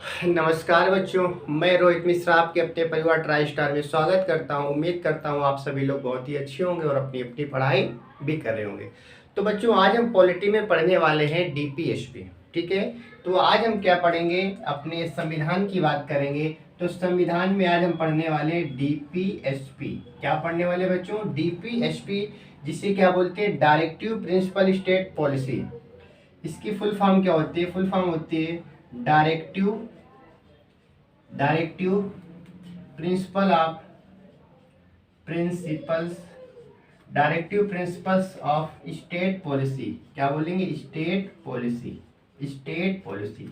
नमस्कार बच्चों, मैं रोहित मिश्रा आपके अपने परिवार ट्राई स्टार में स्वागत करता हूं। उम्मीद करता हूं आप सभी लोग बहुत ही अच्छे होंगे और अपनी अपनी पढ़ाई भी कर रहे होंगे। तो बच्चों, आज हम पॉलिटी में पढ़ने वाले हैं डीपीएसपी। ठीक है, तो आज हम क्या पढ़ेंगे, अपने संविधान की बात करेंगे। तो संविधान में आज हम पढ़ने वाले डीपीएसपी। क्या पढ़ने वाले बच्चों? डीपीएसपी, जिसे क्या बोलते हैं? Directive principle state policy. इसकी फुल फॉर्म क्या होती है? फुल फॉर्म होती है directive principle of principles directive principles of state policy. क्या बोलेंगे? State policy. State policy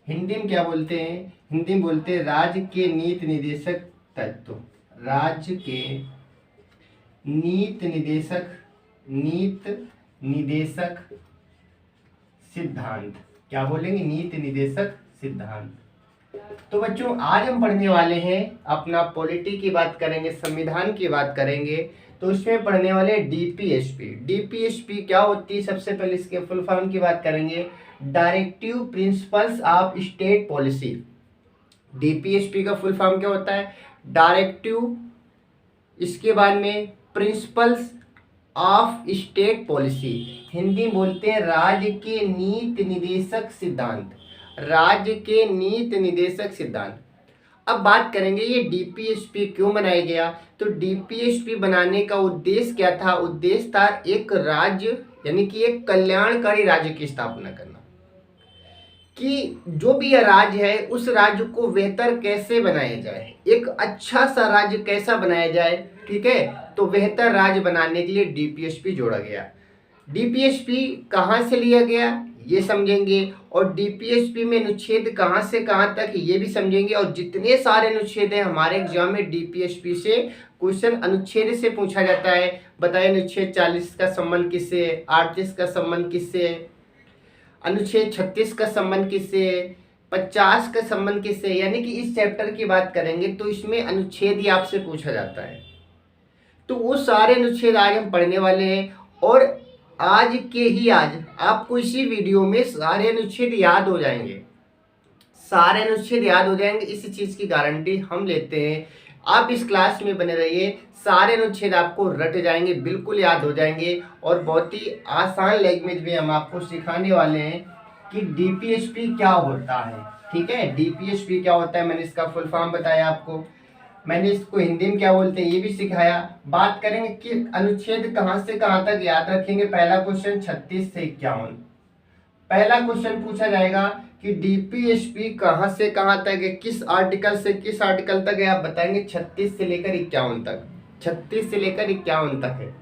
Hindi में क्या बोलते हैं? हिंदी में बोलते हैं राज्य के नीति निर्देशक तत्व। राज्य के नीति निदेशक सिद्धांत। क्या बोलेंगे? नीति निदेशक सिद्धांत। तो बच्चों, आज हम पढ़ने वाले हैं, अपना पॉलिटी की बात करेंगे, संविधान की बात करेंगे। तो उसमें पढ़ने वाले डीपीएसपी। डीपीएसपी क्या होती है? सबसे पहले इसके फुल फॉर्म की बात करेंगे, directive principles of state policy. DPSP का फुल फॉर्म क्या होता है? डायरेक्टिव, इसके बाद में principles of state policy. Hindi में बोलते हैं राज्य के नीति निदेशक सिद्धांत। राज्य के नीति निदेशक सिद्धांत। अब बात करेंगे ये डीपीएसपी क्यों बनाया गया। तो डीपीएसपी बनाने का उद्देश्य क्या था? उद्देश्य था एक राज्य, यानी कि एक कल्याणकारी राज्य की स्थापना करना, कि जो भी यह राज्य है उस राज्य को बेहतर कैसे बनाया जाए, एक अच्छा सा राज्य कैसा बनाया जाए। ठीक है, तो बेहतर राज्य बनाने के लिए डीपीएसपी जोड़ा गया। डीपीएसपी कहाँ से लिया गया ये समझेंगे, और डीपीएसपी में अनुच्छेद कहाँ से कहाँ तक ये भी समझेंगे। और जितने सारे अनुच्छेद हैं हमारे एग्जाम में डीपीएसपी से क्वेश्चन अनुच्छेद से पूछा जाता है। बताइए, अनुच्छेद 40 का संबंध किससे, 38 का संबंध किससे, अनुच्छेद 36 का संबंध किससे, 50 का संबंध किससे। यानी कि इस चैप्टर की बात करेंगे तो इसमें अनुच्छेद ही आपसे पूछा जाता है। तो वो सारे अनुच्छेद आज हम पढ़ने वाले हैं, और आज आपको इसी वीडियो में सारे अनुच्छेद याद हो जाएंगे। सारे अनुच्छेद याद हो जाएंगे, इसी चीज की गारंटी हम लेते हैं। आप इस क्लास में बने रहिए, सारे अनुच्छेद आपको रट जाएंगे, बिल्कुल याद हो जाएंगे। और बहुत ही आसान लैंग्वेज में हम आपको सिखाने वाले हैं कि डीपीएसपी क्या होता है। ठीक है, डीपीएसपी क्या होता है, मैंने इसका फुल फॉर्म बताया आपको, मैंने इसको हिंदी में क्या बोलते हैं ये भी सिखाया। बात करेंगे कि अनुच्छेद कहां से कहां तक याद रखेंगे। पहला क्वेश्चन 36 से 51। पहला क्वेश्चन पूछा जाएगा कि डीपीएसपी कहां से कहां तक है, किस आर्टिकल से किस आर्टिकल तक है। आप बताएंगे 36 से लेकर 51 तक। 36 से लेकर 51 तक है।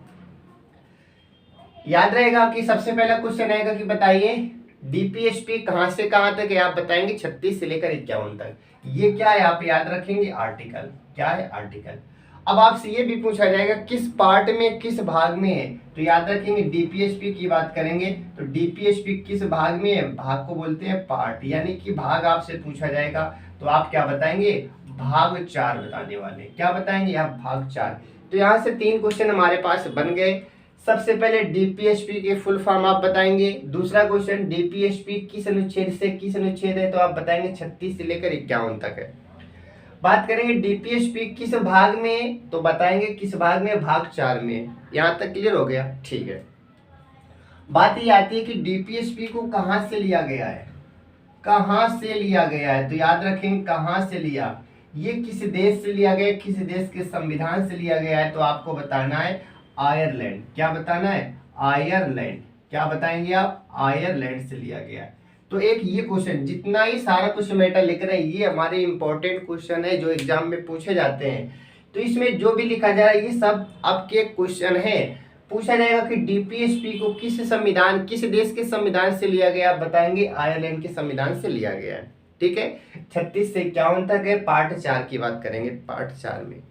याद रहेगा कि सबसे पहला क्वेश्चन आएगा कि बताइए डीपीएसपी कहां से कहां तक है। आप बताएंगे 36 से लेकर 51 तक। ये क्या है आप याद रखेंगे? आर्टिकल। क्या है? आर्टिकल। अब आपसे ये भी पूछा जाएगा किस पार्ट में, किस भाग में है। तो याद रखेंगे डीपीएसपी की बात करेंगे तो डीपीएसपी किस भाग में है, भाग को बोलते हैं पार्ट, यानी कि भाग आपसे पूछा जाएगा। तो आप क्या बताएंगे? भाग 4 बताने वाले। क्या बताएंगे आप? भाग 4। तो यहाँ से 3 क्वेश्चन हमारे पास बन गए। सबसे पहले डीपीएसपी के फुल फॉर्म आप बताएंगे। दूसरा क्वेश्चन डीपीएसपी किस अनुच्छेद से किस अनुच्छेद है, तो आप बताएंगे 36 से लेकर 51 तक है। बात करेंगे डीपीएसपी किस भाग में, तो बताएंगे किस भाग में, भाग 4 में। यहां तक क्लियर हो गया? ठीक है। बात ये आती है कि डीपीएसपी को कहां से लिया गया है, कहां से लिया गया है। तो याद रखेंगे कहां से लिया, ये किस देश से लिया गया, किस देश के संविधान से लिया गया है। तो आपको बताना है आयरलैंड। क्या बताना है? आयरलैंड। क्या बताएंगे आप? आयरलैंड से लिया गया है। तो एक ये क्वेश्चन, जितना ही सारा क्वेश्चन मेटा लिख रहे हैं ये हमारे इंपॉर्टेंट क्वेश्चन है जो एग्जाम में पूछे जाते हैं। तो इसमें जो भी लिखा जा रहा है ये सब आपके क्वेश्चन है। पूछा जाएगा कि डीपीएसपी को किस संविधान, किस देश के संविधान से लिया गया, आप बताएंगे आयरलैंड के संविधान से लिया गया है। ठीक है, 36 से 51 तक है। पार्ट 4 की बात करेंगे, पार्ट 4 में।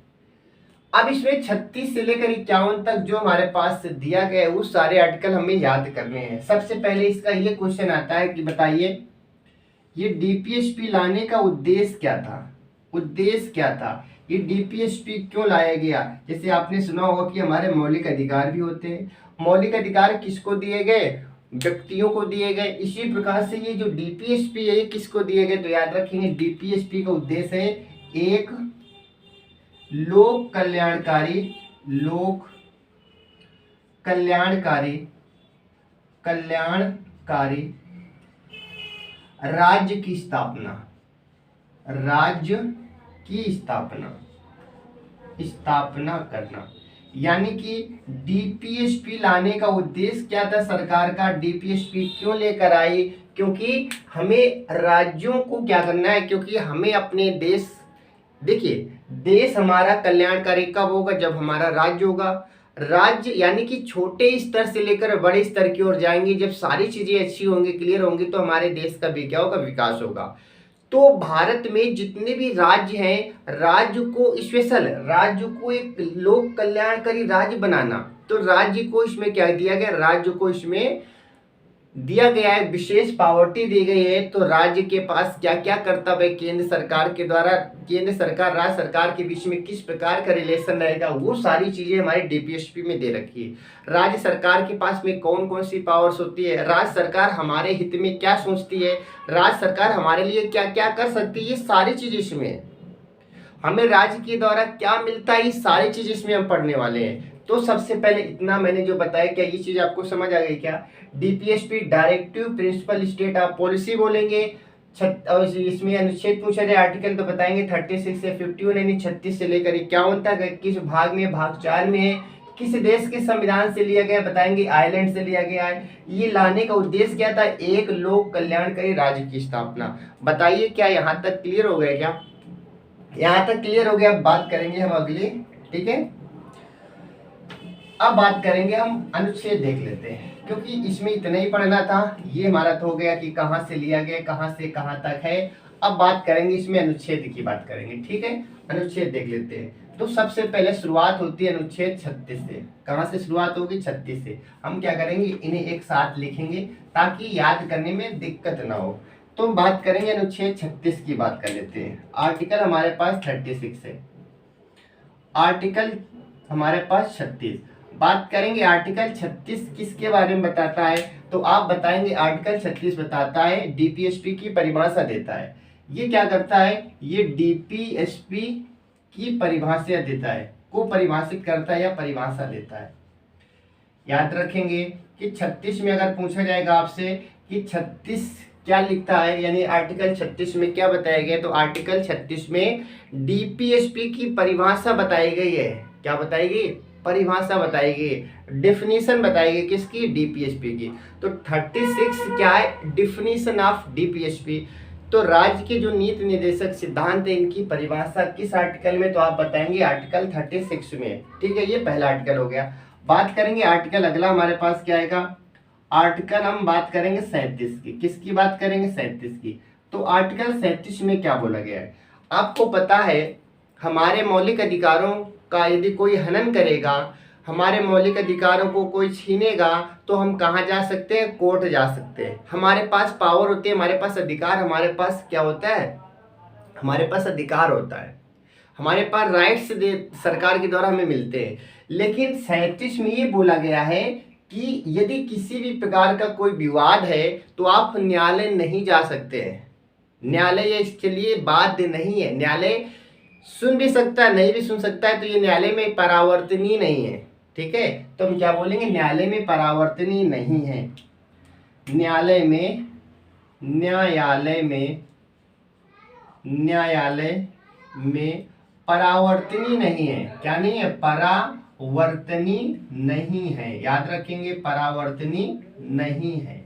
अब इसमें 36 से लेकर 51 तक जो हमारे पास दिया गया है वो सारे आर्टिकल हमें याद करने हैं। सबसे पहले इसका ये क्वेश्चन आता है कि बताइए ये डीपीएसपी लाने का उद्देश्य क्या था। उद्देश्य क्या था, ये डीपीएसपी क्यों लाया गया। जैसे आपने सुना होगा कि हमारे मौलिक अधिकार भी होते हैं। मौलिक अधिकार किसको दिए गए? व्यक्तियों को दिए गए। इसी प्रकार से ये जो डीपीएसपी है ये किसको दिए गए, तो याद रखेंगे डीपीएसपी का उद्देश्य है एक लोक कल्याणकारी कल्याणकारी राज्य की स्थापना करना। यानी कि डीपीएसपी लाने का उद्देश्य क्या था सरकार का, डीपीएसपी क्यों लेकर आई, क्योंकि हमें राज्यों को क्या करना है, क्योंकि हमें अपने देश, देखिए देश हमारा कल्याणकारी कब होगा, जब हमारा राज्य होगा। राज्य यानी कि छोटे स्तर से लेकर बड़े स्तर की ओर जाएंगे, जब सारी चीजें अच्छी होंगी, क्लियर होंगी, तो हमारे देश का भी क्या होगा, विकास होगा। तो भारत में जितने भी राज्य हैं, राज्य को एक लोक कल्याणकारी राज्य बनाना, तो राज्य को इसमें क्या दिया गया, राज्य को इसमें दिया गया है, विशेष पावर्टी दी गई है। तो राज्य के पास क्या क्या कर्तव्य है, केंद्र सरकार के द्वारा, केंद्र सरकार राज्य सरकार के बीच में किस प्रकार का रिलेशन रहेगा, वो सारी चीजें हमारे डीपीएसपी में दे रखी है। राज्य सरकार के पास में कौन कौन सी पावर्स होती है, राज्य सरकार हमारे हित में क्या सोचती है, राज्य सरकार हमारे लिए क्या क्या कर सकती है, ये सारी चीजें इसमें, हमें राज्य के द्वारा क्या मिलता है, ये सारी चीज इसमें हम पढ़ने वाले हैं। तो सबसे पहले इतना मैंने जो बताया, क्या ये चीज आपको समझ आ गई क्या, DPSP directive principle state of policy बोलेंगे। और इसमें अनुच्छेद पूछा जाए आर्टिकल, तो बताएंगे 36 से 51, यानी 36 से लेकर 51 तक किस भाग में, भाग 4 में है, किस देश के संविधान से लिया गया, बताएंगे आयरलैंड से लिया गया है। ये लाने का उद्देश्य क्या था, एक लोक कल्याणकारी राज्य की स्थापना। बताइए क्या यहाँ तक क्लियर हो गया क्या, यहाँ तक क्लियर हो गया। अब बात करेंगे हम अगली, ठीक है, अब बात करेंगे हम अनुच्छेद देख लेते हैं, क्योंकि इसमें इतना ही पढ़ना था। ये हमारा तो हो गया कि कहाँ से लिया गया, कहाँ से कहाँ तक है। अब बात करेंगे इसमें अनुच्छेद की बात करेंगे, ठीक है। अनुच्छेद देख लेते हैं। तो सबसे पहले शुरुआत होती है अनुच्छेद 36 से। कहाँ से शुरुआत होगी, 36 से। हम क्या करेंगे, इन्हें एक साथ लिखेंगे ताकि याद करने में दिक्कत ना हो। तो बात करेंगे अनुच्छेद 36 की बात कर लेते हैं। आर्टिकल हमारे पास 36 है, आर्टिकल हमारे पास 36। बात करेंगे आर्टिकल 36 किसके बारे में बताता है, तो आप बताएंगे आर्टिकल 36 बताता है डीपीएसपी की परिभाषा देता है। ये क्या करता है, ये डीपीएसपी की परिभाषा देता है, को परिभाषित करता है या परिभाषा देता है। याद रखेंगे कि 36 में अगर पूछा जाएगा आपसे कि 36 क्या लिखता है, यानी आर्टिकल 36 में क्या बताया गया, तो आर्टिकल 36 में डीपीएसपी की परिभाषा बताई गई है। क्या बताई गई, परिभाषा बताई गई, डेफिनेशन बताई गई, किसकी, डीपीएसपी की। तो 36 क्या है, डेफिनेशन ऑफ डीपीएसपी। तो राज्य के जो नीति निर्देशक सिद्धांत है, इनकी परिभाषा किस आर्टिकल में, तो आप बताएंगे आर्टिकल 36 में, ठीक है। ये पहला आर्टिकल हो गया। बात करेंगे आर्टिकल अगला हमारे पास क्या आएगा, आर्टिकल हम बात करेंगे 37 की। किसकी बात करेंगे, 37 की। तो आर्टिकल 37 में क्या बोला गया है, आपको पता है हमारे मौलिक अधिकारों का यदि कोई हनन करेगा, हमारे मौलिक अधिकारों को कोई छीनेगा, तो हम कहाँ जा सकते हैं, कोर्ट जा सकते हैं। हमारे पास पावर होती है, हमारे पास अधिकार, हमारे पास क्या होता है, हमारे पास अधिकार होता है, हमारे पास राइट्स सरकार के द्वारा हमें मिलते हैं। लेकिन 37 में ये बोला गया है कि यदि किसी भी प्रकार का कोई विवाद है तो आप न्यायालय नहीं जा सकते हैं। न्यायालय इसके लिए बाध्य नहीं है, न्यायालय सुन भी सकता है, नहीं भी सुन सकता है, तो ये न्यायालय में परावर्तनीय नहीं है, ठीक है। तो हम क्या बोलेंगे, न्यायालय में परावर्तनीय नहीं है, न्यायालय में परावर्तनीय नहीं है। क्या नहीं है, परावर्तनीय नहीं है। याद रखेंगे, परावर्तनीय नहीं है।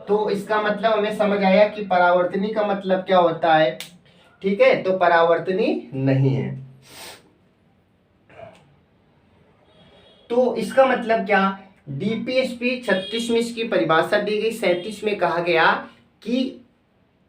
तो इसका मतलब हमें समझ आया कि परावर्तनीय का मतलब क्या होता है, ठीक है। तो परावर्तनीय नहीं है, तो इसका मतलब क्या, डीपीएसपी 36 में इसकी परिभाषा दी गई। 37 में कहा गया कि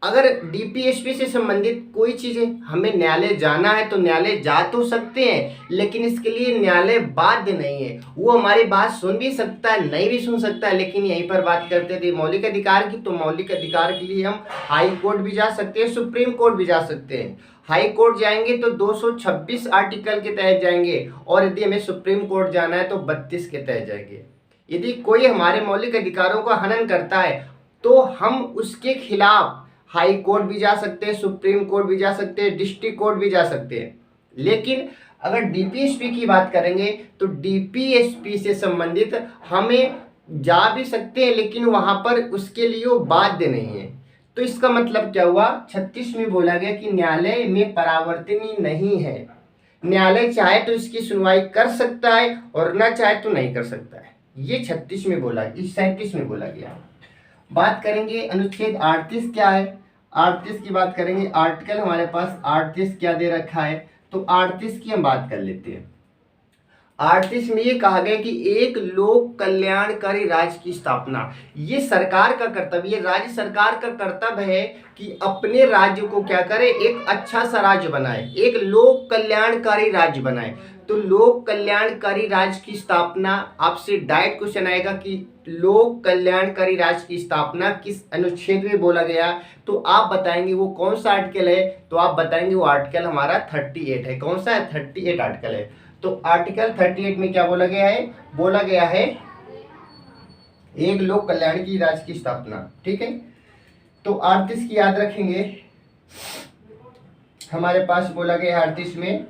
अगर डीपीएसपी से संबंधित कोई चीजें हमें न्यायालय जाना है तो न्यायालय जा तो सकते हैं, लेकिन इसके लिए न्यायालय बाध्य नहीं है। वो हमारी बात सुन भी सकता है, नहीं भी सुन सकता है। लेकिन यहीं पर बात करते थे मौलिक अधिकार की, तो मौलिक अधिकार के लिए हम हाई कोर्ट भी जा सकते हैं, सुप्रीम कोर्ट भी जा सकते हैं। हाई कोर्ट जाएंगे तो 226 आर्टिकल के तहत जाएंगे, और यदि हमें सुप्रीम कोर्ट जाना है तो 32 के तहत जाएंगे। यदि कोई हमारे मौलिक अधिकारों का हनन करता है तो हम उसके खिलाफ हाई कोर्ट भी जा सकते हैं, सुप्रीम कोर्ट भी जा सकते हैं, डिस्ट्रिक्ट कोर्ट भी जा सकते हैं। लेकिन अगर डीपीएसपी की बात करेंगे तो डीपीएसपी से संबंधित हमें जा भी सकते हैं, लेकिन वहां पर उसके लिए वो बाध्य नहीं है। तो इसका मतलब क्या हुआ, 36 में बोला गया कि न्यायालय में परावर्तनीय नहीं है। न्यायालय चाहे तो इसकी सुनवाई कर सकता है और ना चाहे तो नहीं कर सकता है। ये 36 में बोला, इस 37 में बोला गया। बात करेंगे अनुच्छेद 38 क्या है। 38 की बात करेंगे। आर्टिकल हमारे पास 38 क्या दे रखा है, तो 38 की हम बात कर लेते हैं। 38 में ये कहा गया कि एक लोक कल्याणकारी राज्य की स्थापना, ये सरकार का कर्तव्य, ये राज्य सरकार का कर्तव्य है कि अपने राज्य को क्या करे, एक अच्छा सा राज्य बनाए, एक लोक कल्याणकारी राज्य बनाए। तो लोक कल्याणकारी राज्य की स्थापना, आपसे डायरेक्ट क्वेश्चन आएगा कि लोक कल्याणकारी राज्य की स्थापना किस अनुच्छेद में बोला गया, तो आप बताएंगे वो कौन सा आर्टिकल है, तो आप बताएंगे वो आर्टिकल हमारा 38 है। कौन सा है, 38 आर्टिकल है। तो आर्टिकल 38 में क्या बोला गया है, बोला गया है एक लोक कल्याण की राज्य की स्थापना। ठीक है, तो 38 की याद रखेंगे। हमारे पास बोला गया 38 में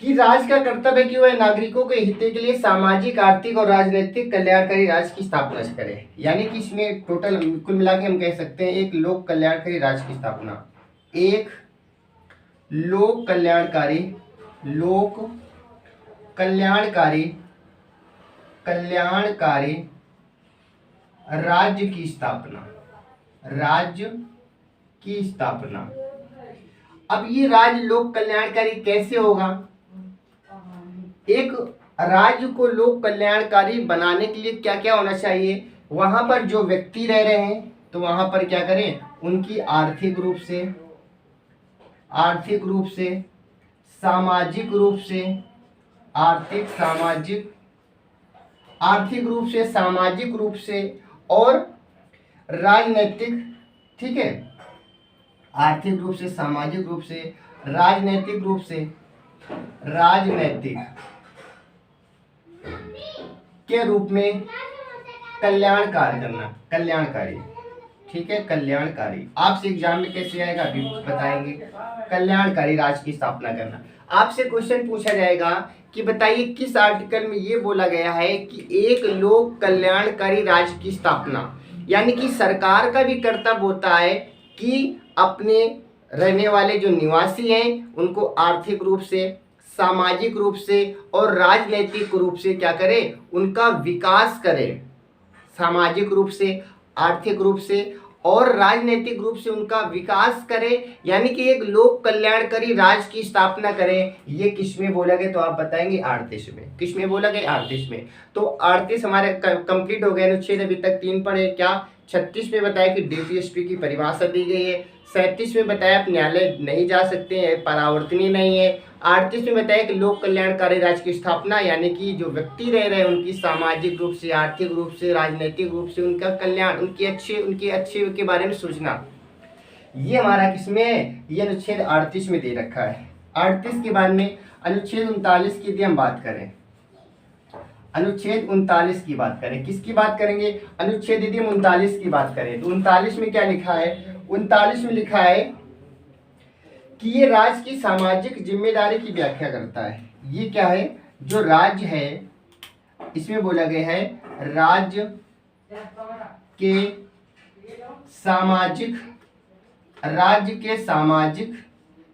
कि राज्य का कर्तव्य है कि वह नागरिकों के हित के लिए सामाजिक, आर्थिक और राजनीतिक कल्याणकारी राज्य की स्थापना करे। यानी कि इसमें टोटल कुल मिला के हम कह सकते हैं एक लोक कल्याणकारी राज्य की स्थापना, एक लोक कल्याणकारी राज्य की स्थापना, राज्य की स्थापना। अब ये राज्य लोक कल्याणकारी कैसे होगा, एक राज्य को लोक कल्याणकारी बनाने के लिए क्या क्या होना चाहिए, वहां पर जो व्यक्ति रह रहे हैं तो वहां पर क्या करें, उनकी आर्थिक रूप से, सामाजिक रूप से, सामाजिक रूप से और राजनीतिक, ठीक है, आर्थिक रूप से, सामाजिक रूप से, राजनीतिक रूप से, राजनीतिक के रूप में कल्याणकारी, ठीक है, कल्याणकारी। आपसे एग्जाम में कैसे आएगा अभी बताएंगे। कल्याणकारी राज्य की स्थापना करना। आपसे क्वेश्चन पूछा जाएगा कि बताइए किस आर्टिकल में ये बोला गया है कि एक लोक कल्याणकारी राज्य की स्थापना, यानी कि सरकार का भी कर्तव्य होता है कि अपने रहने वाले जो निवासी हैं उनको आर्थिक रूप से, सामाजिक रूप से और राजनीतिक रूप से क्या करे, उनका विकास करे। सामाजिक रूप से, आर्थिक रूप से और राजनीतिक रूप से उनका विकास करे, यानी कि एक लोक कल्याणकारी राज्य की स्थापना करें। ये किस में बोला गया, तो आप बताएंगे 38 में। किस में बोला गया, 38 में। तो 38 हमारे कंप्लीट हो गए अनुच्छेद। अभी तक 3 पढ़े क्या। 36 में बताया कि डीपीएसपी की परिभाषा दी गई है। 37 में बताया आप न्यायालय नहीं जा सकते हैं, परावर्तनीय नहीं है। 38 में बताया कि लोक कल्याणकारी राज्य की स्थापना, यानी कि जो व्यक्ति रह रहे हैं उनकी सामाजिक रूप से, आर्थिक रूप से, राजनीतिक रूप से उनका कल्याण, उनके अच्छे के बारे में सोचना। ये हमारा किसमें है, ये अनुच्छेद 38 में दे रखा है। 38 के बाद में अनुच्छेद 39 की यदि हम बात करें, अनुच्छेद 39 की बात करें, किसकी बात करेंगे, अनुच्छेद यदि हम 39 की बात करें तो 39 में क्या लिखा है, 39 में लिखा है कि ये राज्य की सामाजिक जिम्मेदारी की व्याख्या करता है। ये क्या है, जो राज्य है इसमें बोला गया है राज्य के सामाजिक,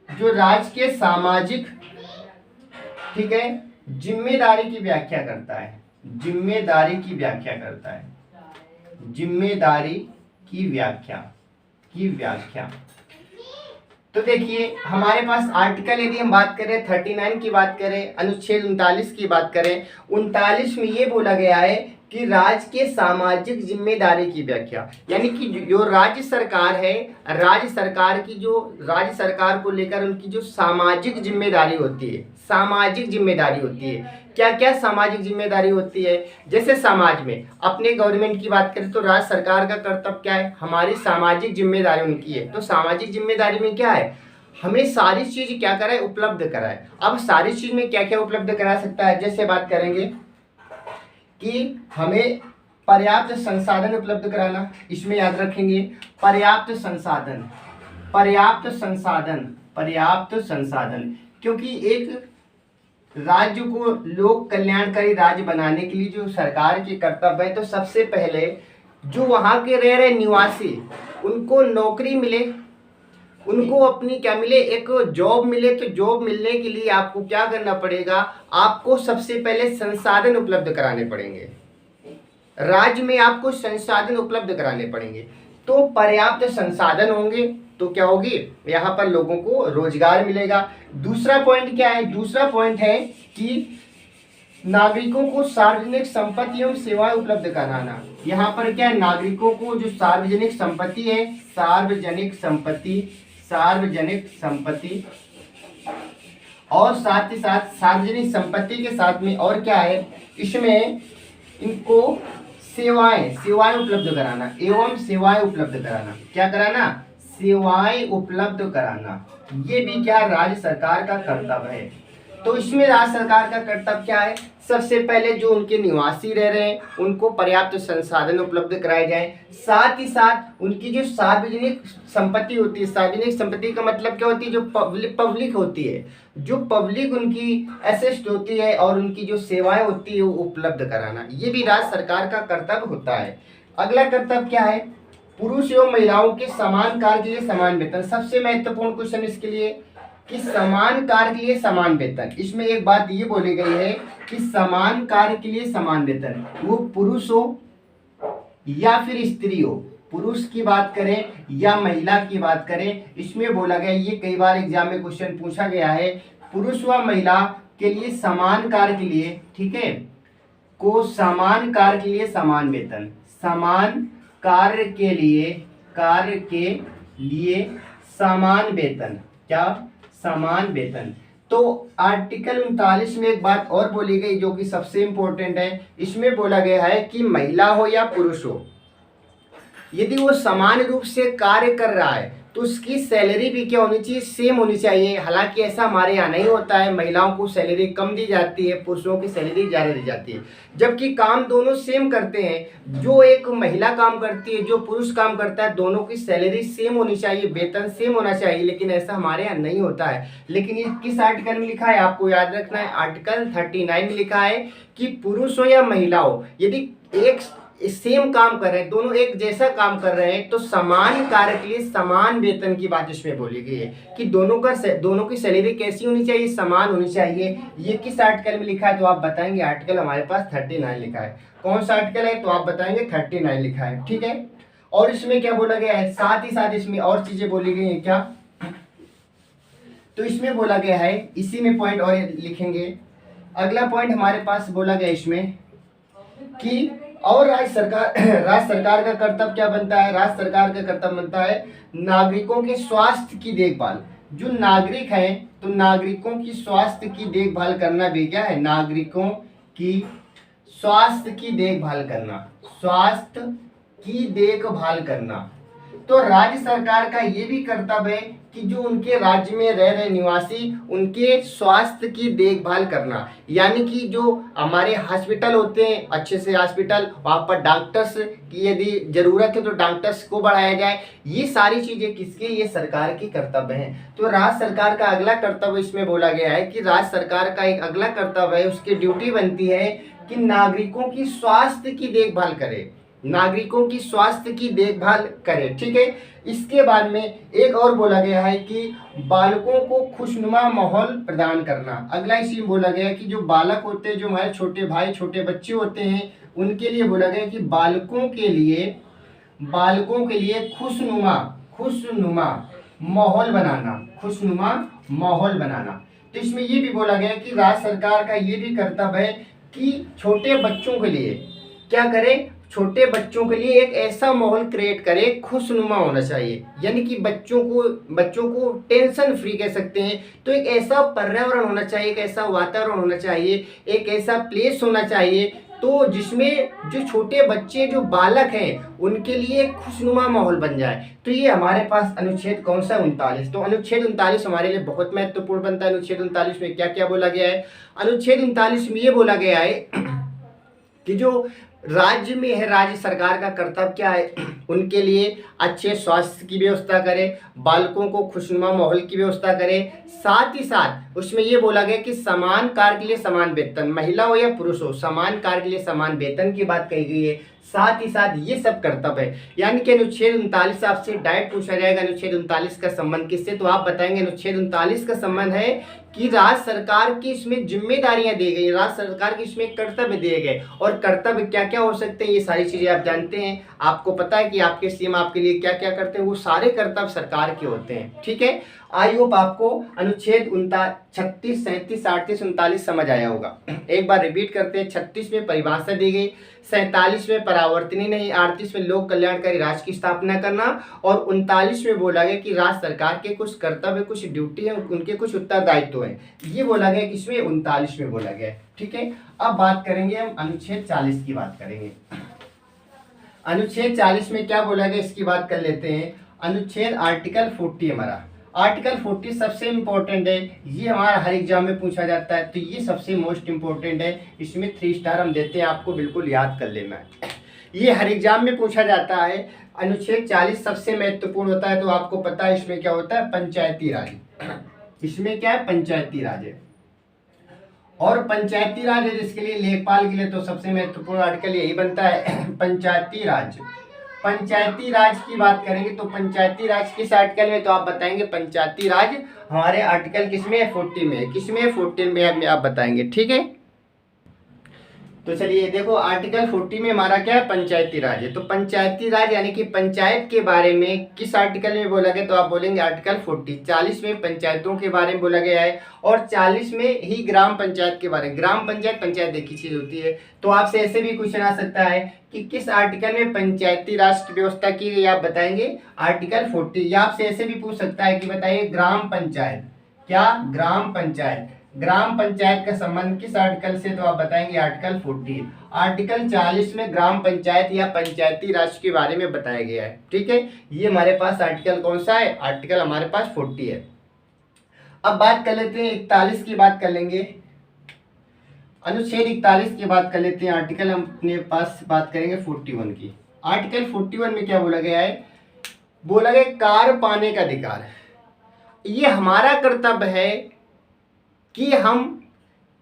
जो राज्य के सामाजिक, ठीक है, जिम्मेदारी की व्याख्या करता है। जिम्मेदारी की व्याख्या। तो देखिए हमारे पास आर्टिकल यदि हम बात करें 39 की बात करें, अनुच्छेद 39 की बात करें, 39 में ये बोला गया है कि राज्य के सामाजिक जिम्मेदारी की व्याख्या, यानी कि जो राज्य सरकार है, राज्य सरकार को लेकर उनकी जो सामाजिक जिम्मेदारी होती है, क्या क्या सामाजिक जिम्मेदारी होती है। जैसे समाज में अपने गवर्नमेंट की बात करें तो राज्य सरकार का कर्तव्य क्या है, हमारी सामाजिक जिम्मेदारी उनकी है। तो सामाजिक जिम्मेदारी में क्या है, हमें सारी चीज क्या कराए, उपलब्ध कराए। अब सारी चीज में क्या क्या उपलब्ध करा सकता है, जैसे बात करेंगे कि हमें पर्याप्त संसाधन उपलब्ध कराना, इसमें याद रखेंगे पर्याप्त संसाधन, पर्याप्त संसाधन, पर्याप्त संसाधन, क्योंकि एक राज्य को लोक कल्याणकारी राज्य बनाने के लिए जो सरकार की कर्तव्य है, तो सबसे पहले जो वहाँ के रह रहे निवासी उनको नौकरी मिले, उनको अपनी क्या मिले, एक जॉब मिले। तो जॉब मिलने के लिए आपको क्या करना पड़ेगा, आपको सबसे पहले संसाधन उपलब्ध कराने पड़ेंगे, राज्य में आपको संसाधन उपलब्ध कराने पड़ेंगे। तो पर्याप्त संसाधन होंगे तो क्या होगी, यहाँ पर लोगों को रोजगार मिलेगा। दूसरा पॉइंट क्या है, दूसरा पॉइंट है कि नागरिकों को सार्वजनिक संपत्ति एवं सेवाएं उपलब्ध कराना। यहाँ पर क्या है, नागरिकों को जो सार्वजनिक संपत्ति है, सार्वजनिक संपत्ति, सार्वजनिक संपत्ति, और साथ ही साथ सार्वजनिक संपत्ति के साथ में और क्या है, इसमें इनको सेवाएं, सेवाएं उपलब्ध कराना एवं सेवाएं उपलब्ध कराना। क्या कराना, सेवाएं उपलब्ध कराना। ये भी क्या राज्य सरकार का कर्तव्य है। तो इसमें राज्य सरकार का कर्तव्य क्या है, सबसे पहले जो उनके निवासी रह रहे हैं उनको पर्याप्त संसाधन उपलब्ध कराए जाएं, साथ ही साथ उनकी जो सार्वजनिक संपत्ति होती है, सार्वजनिक संपत्ति का मतलब क्या होती है, जो पब्लिक होती है, जो पब्लिक उनकी एसेस्ट होती है और उनकी जो सेवाएं होती है वो उपलब्ध कराना, ये भी राज्य सरकार का कर्तव्य होता है। अगला कर्तव्य क्या है, पुरुष एवं महिलाओं के समान कार्य के लिए समान वेतन। सबसे महत्वपूर्ण क्वेश्चन इसके लिए कि समान कार्य के लिए समान वेतन। इसमें एक बात ये बोली गई है कि समान कार्य के लिए समान वेतन, वो पुरुष हो या फिर स्त्री हो, पुरुष की बात करें या महिला की बात करें, इसमें बोला गया, ये कई बार एग्जाम में क्वेश्चन पूछा गया है, पुरुष व महिला के लिए समान कार्य के लिए, ठीक है, को समान कार्य के लिए समान वेतन, समान कार्य के लिए समान वेतन, क्या, समान वेतन। तो आर्टिकल 39 में एक बात और बोली गई जो कि सबसे इंपॉर्टेंट है, इसमें बोला गया है कि महिला हो या पुरुष हो, यदि वो समान रूप से कार्य कर रहा है तो उसकी सैलरी भी क्या होनी चाहिए, सेम होनी चाहिए। हालांकि ऐसा हमारे यहाँ नहीं होता है, महिलाओं को सैलरी कम दी जाती है, पुरुषों की सैलरी ज़्यादा दी जाती है, जबकि काम दोनों सेम करते हैं। जो एक महिला काम करती है, जो पुरुष काम करता है, दोनों की सैलरी सेम होनी चाहिए, वेतन सेम होना चाहिए, लेकिन ऐसा हमारे यहाँ नहीं होता है। लेकिन ये किस आर्टिकल में लिखा है, आपको याद रखना है, आर्टिकल 39 में लिखा है कि पुरुष हो या महिला हो, यदि एक सेम काम कर रहे हैं, दोनों एक जैसा काम कर रहे हैं, तो समान कार्य के लिए समान वेतन की बात इसमें बोली गई है कि दोनों की सैलरी कैसी होनी चाहिए, समान होनी चाहिए। ये किस आर्टिकल में लिखा है तो आप बताएंगे, आर्टिकल हमारे पास 39 लिखा है। कौन सा आर्टिकल है तो आप बताएंगे 39 लिखा है, ठीक है। और इसमें क्या बोला गया है, साथ ही साथ इसमें और चीजें बोली गई है क्या, तो इसमें बोला गया है, इसी में पॉइंट और लिखेंगे। अगला पॉइंट हमारे पास बोला गया इसमें कि और राज्य सरकार का कर्तव्य क्या बनता है, राज्य सरकार का कर्तव्य बनता है नागरिकों के स्वास्थ्य की देखभाल। जो नागरिक हैं तो नागरिकों की स्वास्थ्य की देखभाल करना भी क्या है, नागरिकों की स्वास्थ्य की देखभाल करना, स्वास्थ्य की देखभाल करना। तो राज्य सरकार का ये भी कर्तव्य है कि जो उनके राज्य में रह रहे निवासी उनके स्वास्थ्य की देखभाल करना, यानी कि जो हमारे हॉस्पिटल होते हैं, अच्छे से हॉस्पिटल, वहाँ पर डॉक्टर्स की यदि जरूरत है तो डॉक्टर्स को बढ़ाया जाए। ये सारी चीजें किसके, ये सरकार की कर्तव्य हैं। तो राज्य सरकार का अगला कर्तव्य इसमें बोला गया है कि राज्य सरकार का एक अगला कर्तव्य है, उसकी ड्यूटी बनती है कि नागरिकों की स्वास्थ्य की देखभाल करे, नागरिकों की स्वास्थ्य की देखभाल करे, ठीक है। इसके बाद में एक और बोला गया है कि बालकों को खुशनुमा माहौल प्रदान करना। अगला इसी में बोला गया है कि जो बालक होते हैं, जो हमारे छोटे भाई छोटे बच्चे होते हैं, उनके लिए बोला गया कि बालकों के लिए खुशनुमा माहौल बनाना, खुशनुमा माहौल बनाना। तो इसमें ये भी बोला गया कि राज्य सरकार का ये भी कर्तव्य है कि छोटे बच्चों के लिए क्या करे, छोटे बच्चों के लिए एक ऐसा माहौल क्रिएट करे, खुशनुमा होना चाहिए, यानी कि बच्चों को टेंशन फ्री कह सकते हैं। तो एक ऐसा पर्यावरण होना चाहिए, एक ऐसा वातावरण होना चाहिए, एक ऐसा प्लेस होना चाहिए तो जिसमें जो छोटे बच्चे, जो बालक हैं, उनके लिए खुशनुमा माहौल बन जाए। तो ये हमारे पास अनुच्छेद कौन सा, 39। तो अनुच्छेद 39 हमारे लिए बहुत महत्वपूर्ण बनता है। अनुच्छेद 39 में क्या क्या बोला गया है, अनुच्छेद 39 में ये बोला गया है कि जो राज्य में है, राज्य सरकार का कर्तव्य क्या है, उनके लिए अच्छे स्वास्थ्य की व्यवस्था करे, बालकों को खुशनुमा माहौल की व्यवस्था करे। साथ ही साथ उसमें ये बोला गया कि समान कार्य के लिए समान वेतन, महिला हो या पुरुष हो, समान कार्य के लिए समान वेतन की बात कही गई है। साथ ही साथ ये सब कर्तव्य है। यानी कि अनुच्छेद 39 आपसे डायरेक्ट पूछा जाएगा अनुच्छेद 39 का संबंध किससे, तो आप बताएंगे अनुच्छेद 39 का संबंध है कि राज्य सरकार की इसमें जिम्मेदारियां दी गई, राज्य सरकार की इसमें कर्तव्य दिए गए, और कर्तव्य क्या क्या हो सकते हैं ये सारी चीजें आप जानते हैं। आपको पता है कि आपके सीएम आपके लिए क्या क्या करते हैं, वो सारे कर्तव्य सरकार के होते हैं। ठीक है, आई होप आपको अनुच्छेद 36, 37, 38, 39 समझ आया होगा। एक बार रिपीट करते हैं। 36 में परिभाषा दी गई, 47 में परावर्तनीय नहीं, 38 में लोक कल्याणकारी राज्य की स्थापना करना, और 39 में बोला गया कि राज्य सरकार के कुछ कर्तव्य, कुछ ड्यूटी है, उनके कुछ उत्तरदायित्व है। ये बोला गया किसमें, 39 में बोला गया। ठीक है, अब बात करेंगे हम अनुच्छेद 40 की बात करेंगे। अनुच्छेद 40 में क्या बोला गया इसकी बात कर लेते हैं। अनुच्छेद आर्टिकल 40 हमारा, आर्टिकल 40 सबसे इंपॉर्टेंट है, ये हमारा हर एग्जाम में पूछा जाता है, तो ये सबसे मोस्ट इंपॉर्टेंट है। इसमें 3 स्टार हम देते हैं, आपको बिल्कुल याद कर लेना है, ये हर एग्जाम में पूछा जाता है। अनुच्छेद 40 सबसे महत्वपूर्ण होता है, तो आपको पता है इसमें क्या होता है, पंचायती राज। इसमें क्या है, पंचायती राज है, और पंचायती राज है जिसके लिए लेखपाल के लिए तो सबसे महत्वपूर्ण आर्टिकल यही बनता है, पंचायती राज। पंचायती राज की बात करेंगे तो पंचायती राज किस आर्टिकल में, तो आप बताएंगे पंचायती राज हमारे आर्टिकल किसमें है, 40 में। किसमें, 14 में आप बताएंगे। ठीक है, तो चलिए देखो आर्टिकल 40 में हमारा क्या है, पंचायती राज है। तो पंचायती राज यानी कि पंचायत के बारे में किस आर्टिकल में बोला गया, तो आप बोलेंगे आर्टिकल 40। 40 में पंचायतों के बारे में बोला गया है, और 40 में ही ग्राम पंचायत के बारे में। ग्राम पंचायत पंचायत एक ही चीज होती है। तो आपसे ऐसे भी क्वेश्चन आ सकता है कि किस आर्टिकल में पंचायती राज की व्यवस्था की गई, आप बताएंगे आर्टिकल 40। या आपसे ऐसे भी पूछ सकता है कि बताइए ग्राम पंचायत, क्या ग्राम पंचायत, ग्राम पंचायत का संबंध किस आर्टिकल से, तो आप बताएंगे आर्टिकल 40। आर्टिकल 40 में ग्राम पंचायत या पंचायती राज के बारे में बताया गया है। ठीक है, ये हमारे पास आर्टिकल कौन सा है, आर्टिकल हमारे पास 40 है। अब बात कर लेते हैं 41 की बात कर लेंगे, अनुच्छेद 41 की बात कर लेते हैं। आर्टिकल हम अपने पास बात करेंगे 41 की। आर्टिकल 41 में क्या बोला गया है, बोला गया कार्य पाने का अधिकार। ये हमारा कर्तव्य है कि हम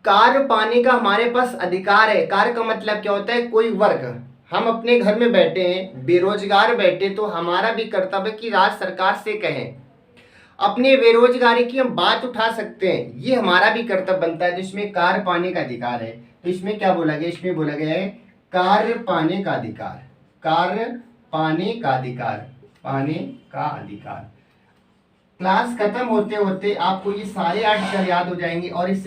कार्य पाने का हमारे पास अधिकार है। कार्य का मतलब क्या होता है, कोई वर्ग, हम अपने घर में बैठे हैं, बेरोजगार बैठे, तो हमारा भी कर्तव्य कि राज्य सरकार से कहें, अपने बेरोजगारी की हम बात उठा सकते हैं, ये हमारा भी कर्तव्य बनता है। जिसमें कार्य पाने का अधिकार है, तो इसमें क्या बोला गया, इसमें बोला गया है कार्य पाने का अधिकार, कार्य पाने का अधिकार, पाने का अधिकार। क्लास खत्म होते होते आपको ये सारे आर्टिकल याद हो जाएंगे। और इस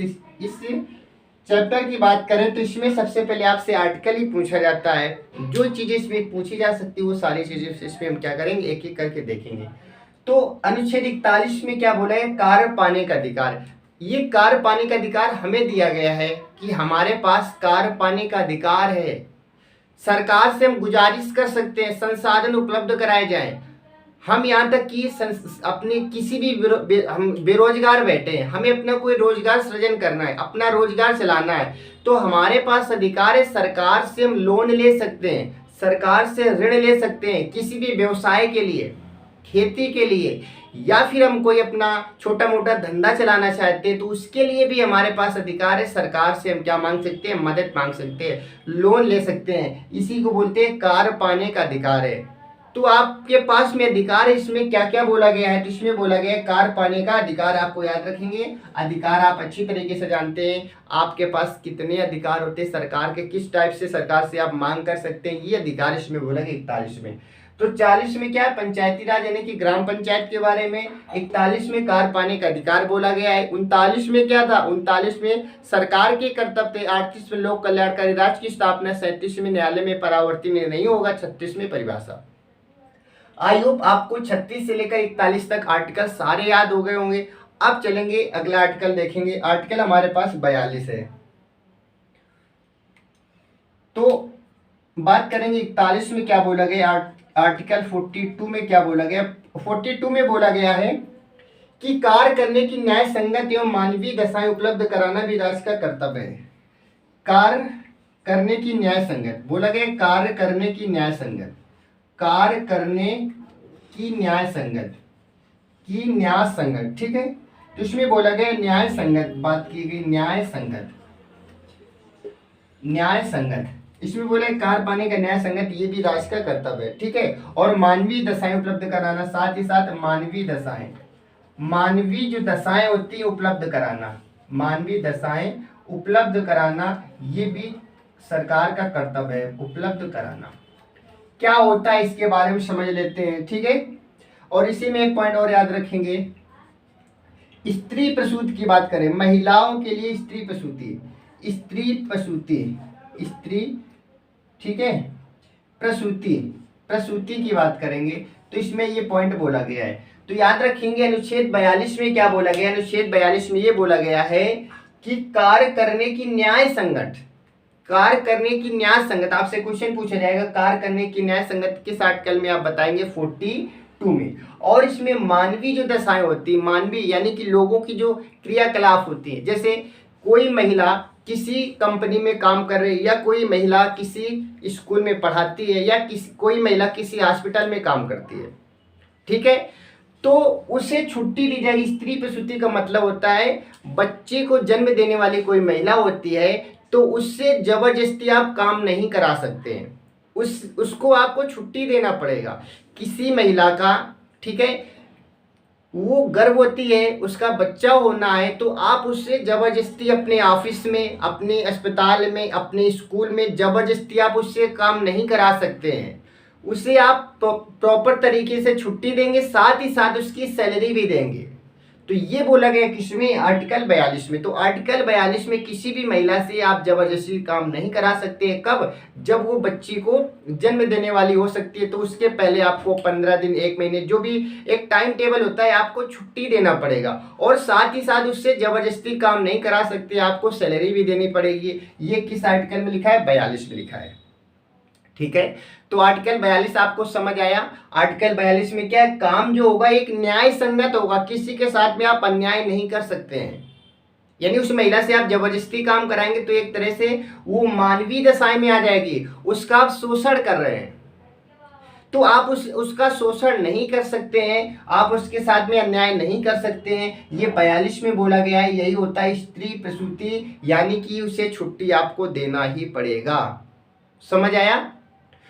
चैप्टर की बात करें तो इसमें सबसे पहले आपसे आर्टिकल ही पूछा जाता है। जो चीजें इसमें पूछी जा सकती है वो सारी चीजें इसमें हम क्या करेंगे, एक एक करके देखेंगे। तो अनुच्छेद 41 में क्या बोला है, कार्य पाने का अधिकार। ये कार्य पाने का अधिकार हमें दिया गया है कि हमारे पास कार्य पाने का अधिकार है। सरकार से हम गुजारिश कर सकते हैं संसाधन उपलब्ध कराए जाएं। हम यहाँ तक कि अपने किसी भी हम बेरोजगार बैठे हैं, हमें अपना कोई रोजगार सृजन करना है, अपना रोजगार चलाना है, तो हमारे पास अधिकार है, सरकार से हम लोन ले सकते हैं, सरकार से ऋण ले सकते हैं किसी भी व्यवसाय के लिए, खेती के लिए, या फिर हम कोई अपना छोटा मोटा धंधा चलाना चाहते हैं तो उसके लिए भी हमारे पास अधिकार है। सरकार से हम क्या मांग सकते हैं, मदद मांग सकते हैं, लोन ले सकते हैं। इसी को बोलते हैं कार्य पाने का अधिकार है। तो आपके पास में अधिकार है। इसमें क्या क्या बोला गया है, तो इसमें बोला गया है कार्य पाने का अधिकार। आपको याद रखेंगे, अधिकार आप अच्छी तरीके से जानते हैं, आपके पास कितने अधिकार होते हैं सरकार के, किस टाइप से सरकार से आप मांग कर सकते हैं, ये अधिकार इसमें बोला गया 41 में। तो 40 में क्या है, पंचायती राज यानी कि ग्राम पंचायत के बारे में, 41 में कार्य पाने का अधिकार बोला गया है। 39 में क्या था, 39 में सरकार के कर्तव्य थे, 38 में लोक कल्याणकारी राज्य की स्थापना, 37 में न्यायालय में परावर्तनीय नहीं होगा, 36 में परिभाषा। आई होप आपको 36 से लेकर 41 तक आर्टिकल सारे याद हो गए होंगे। अब चलेंगे अगला आर्टिकल देखेंगे। आर्टिकल हमारे पास 42 है। तो बात करेंगे 41 में क्या बोला गया, आर्टिकल 42 में क्या बोला गया। 42 में बोला गया है कि कार्य करने की न्याय संगत एवं मानवीय दशाएं उपलब्ध कराना भी राज्य का कर्तव्य है। कार्य करने की न्याय संगत, बोला गया कार्य करने की न्याय संगत, कार्य करने की न्याय संगत, की न्याय संगत, ठीक है। तो इसमें बोला गया न्याय संगत, बात की गई न्याय संगत, न्याय संगत, इसमें बोला कार्य पाने का न्याय संगत, ये भी राष्ट्र का कर्तव्य है, ठीक है। और मानवीय दशाएं उपलब्ध कराना, साथ ही साथ मानवीय दशाएं, मानवीय जो दशाएं होती है उपलब्ध कराना, मानवीय दशाएं उपलब्ध कराना, ये भी सरकार का कर्तव्य है, उपलब्ध कराना। क्या होता है इसके बारे में समझ लेते हैं, ठीक है। और इसी में एक पॉइंट और याद रखेंगे, स्त्री प्रसूति की बात करें, महिलाओं के लिए स्त्री प्रसूति, स्त्री प्रसूति, स्त्री, ठीक है, प्रसूति, प्रसूति की बात करेंगे तो इसमें ये पॉइंट बोला गया है। तो याद रखेंगे अनुच्छेद 42 में क्या बोला गया, अनुच्छेद 42 में ये बोला गया है कि कार्य करने की न्याय संगत, कार्य करने की न्याय संगत, आपसे क्वेश्चन पूछा जाएगा कार्य करने की न्याय संगत किस आर्टिकल में, आप बताएंगे 42 में। और इसमें मानवीय जो दशाएं होती है, मानवीय यानी कि लोगों की जो क्रियाकलाप होती है, जैसे कोई महिला किसी कंपनी में काम कर रही है, या कोई महिला किसी स्कूल में पढ़ाती है, या कोई महिला किसी हॉस्पिटल में काम करती है, ठीक है, तो उसे छुट्टी दी जाएगी। स्त्री प्रसूति का मतलब होता है बच्चे को जन्म देने वाली कोई महिला होती है तो उससे जबरदस्ती आप काम नहीं करा सकते हैं, उसको आपको छुट्टी देना पड़ेगा। किसी महिला का, ठीक है, वो गर्भवती है, उसका बच्चा होना है, तो आप उससे जबरदस्ती अपने ऑफिस में, अपने अस्पताल में, अपने स्कूल में जबरदस्ती आप उससे काम नहीं करा सकते हैं। उसे आप प्रॉपर तरीके से छुट्टी देंगे, साथ ही साथ उसकी सैलरी भी देंगे। तो ये बोला गया किसमें, आर्टिकल 42 में। तो आर्टिकल 42 में किसी भी महिला से आप जबरदस्ती काम नहीं करा सकते हैं। कब, जब वो बच्ची को जन्म देने वाली हो सकती है, तो उसके पहले आपको 15 दिन, 1 महीने, जो भी एक टाइम टेबल होता है, आपको छुट्टी देना पड़ेगा। और साथ ही साथ उससे जबरदस्ती काम नहीं करा सकते, आपको सैलरी भी देनी पड़ेगी। ये किस आर्टिकल में लिखा है, 42 में लिखा है, ठीक है। तो आर्टिकल 42 आपको समझ आया। आर्टिकल 42 में क्या है, काम जो होगा एक न्याय संगत होगा, किसी के साथ में आप अन्याय नहीं कर सकते हैं। यानी उस महिला से आप जबरदस्ती काम कराएंगे तो एक तरह से वो मानवीय दशाएं में आ जाएगी, उसका आप शोषण कर रहे हैं, तो आप उसका शोषण नहीं कर सकते हैं, आप उसके साथ में अन्याय नहीं कर सकते हैं। ये 42 में बोला गया है, यही होता है स्त्री प्रसूति, यानी कि उसे छुट्टी आपको देना ही पड़ेगा। समझ आया।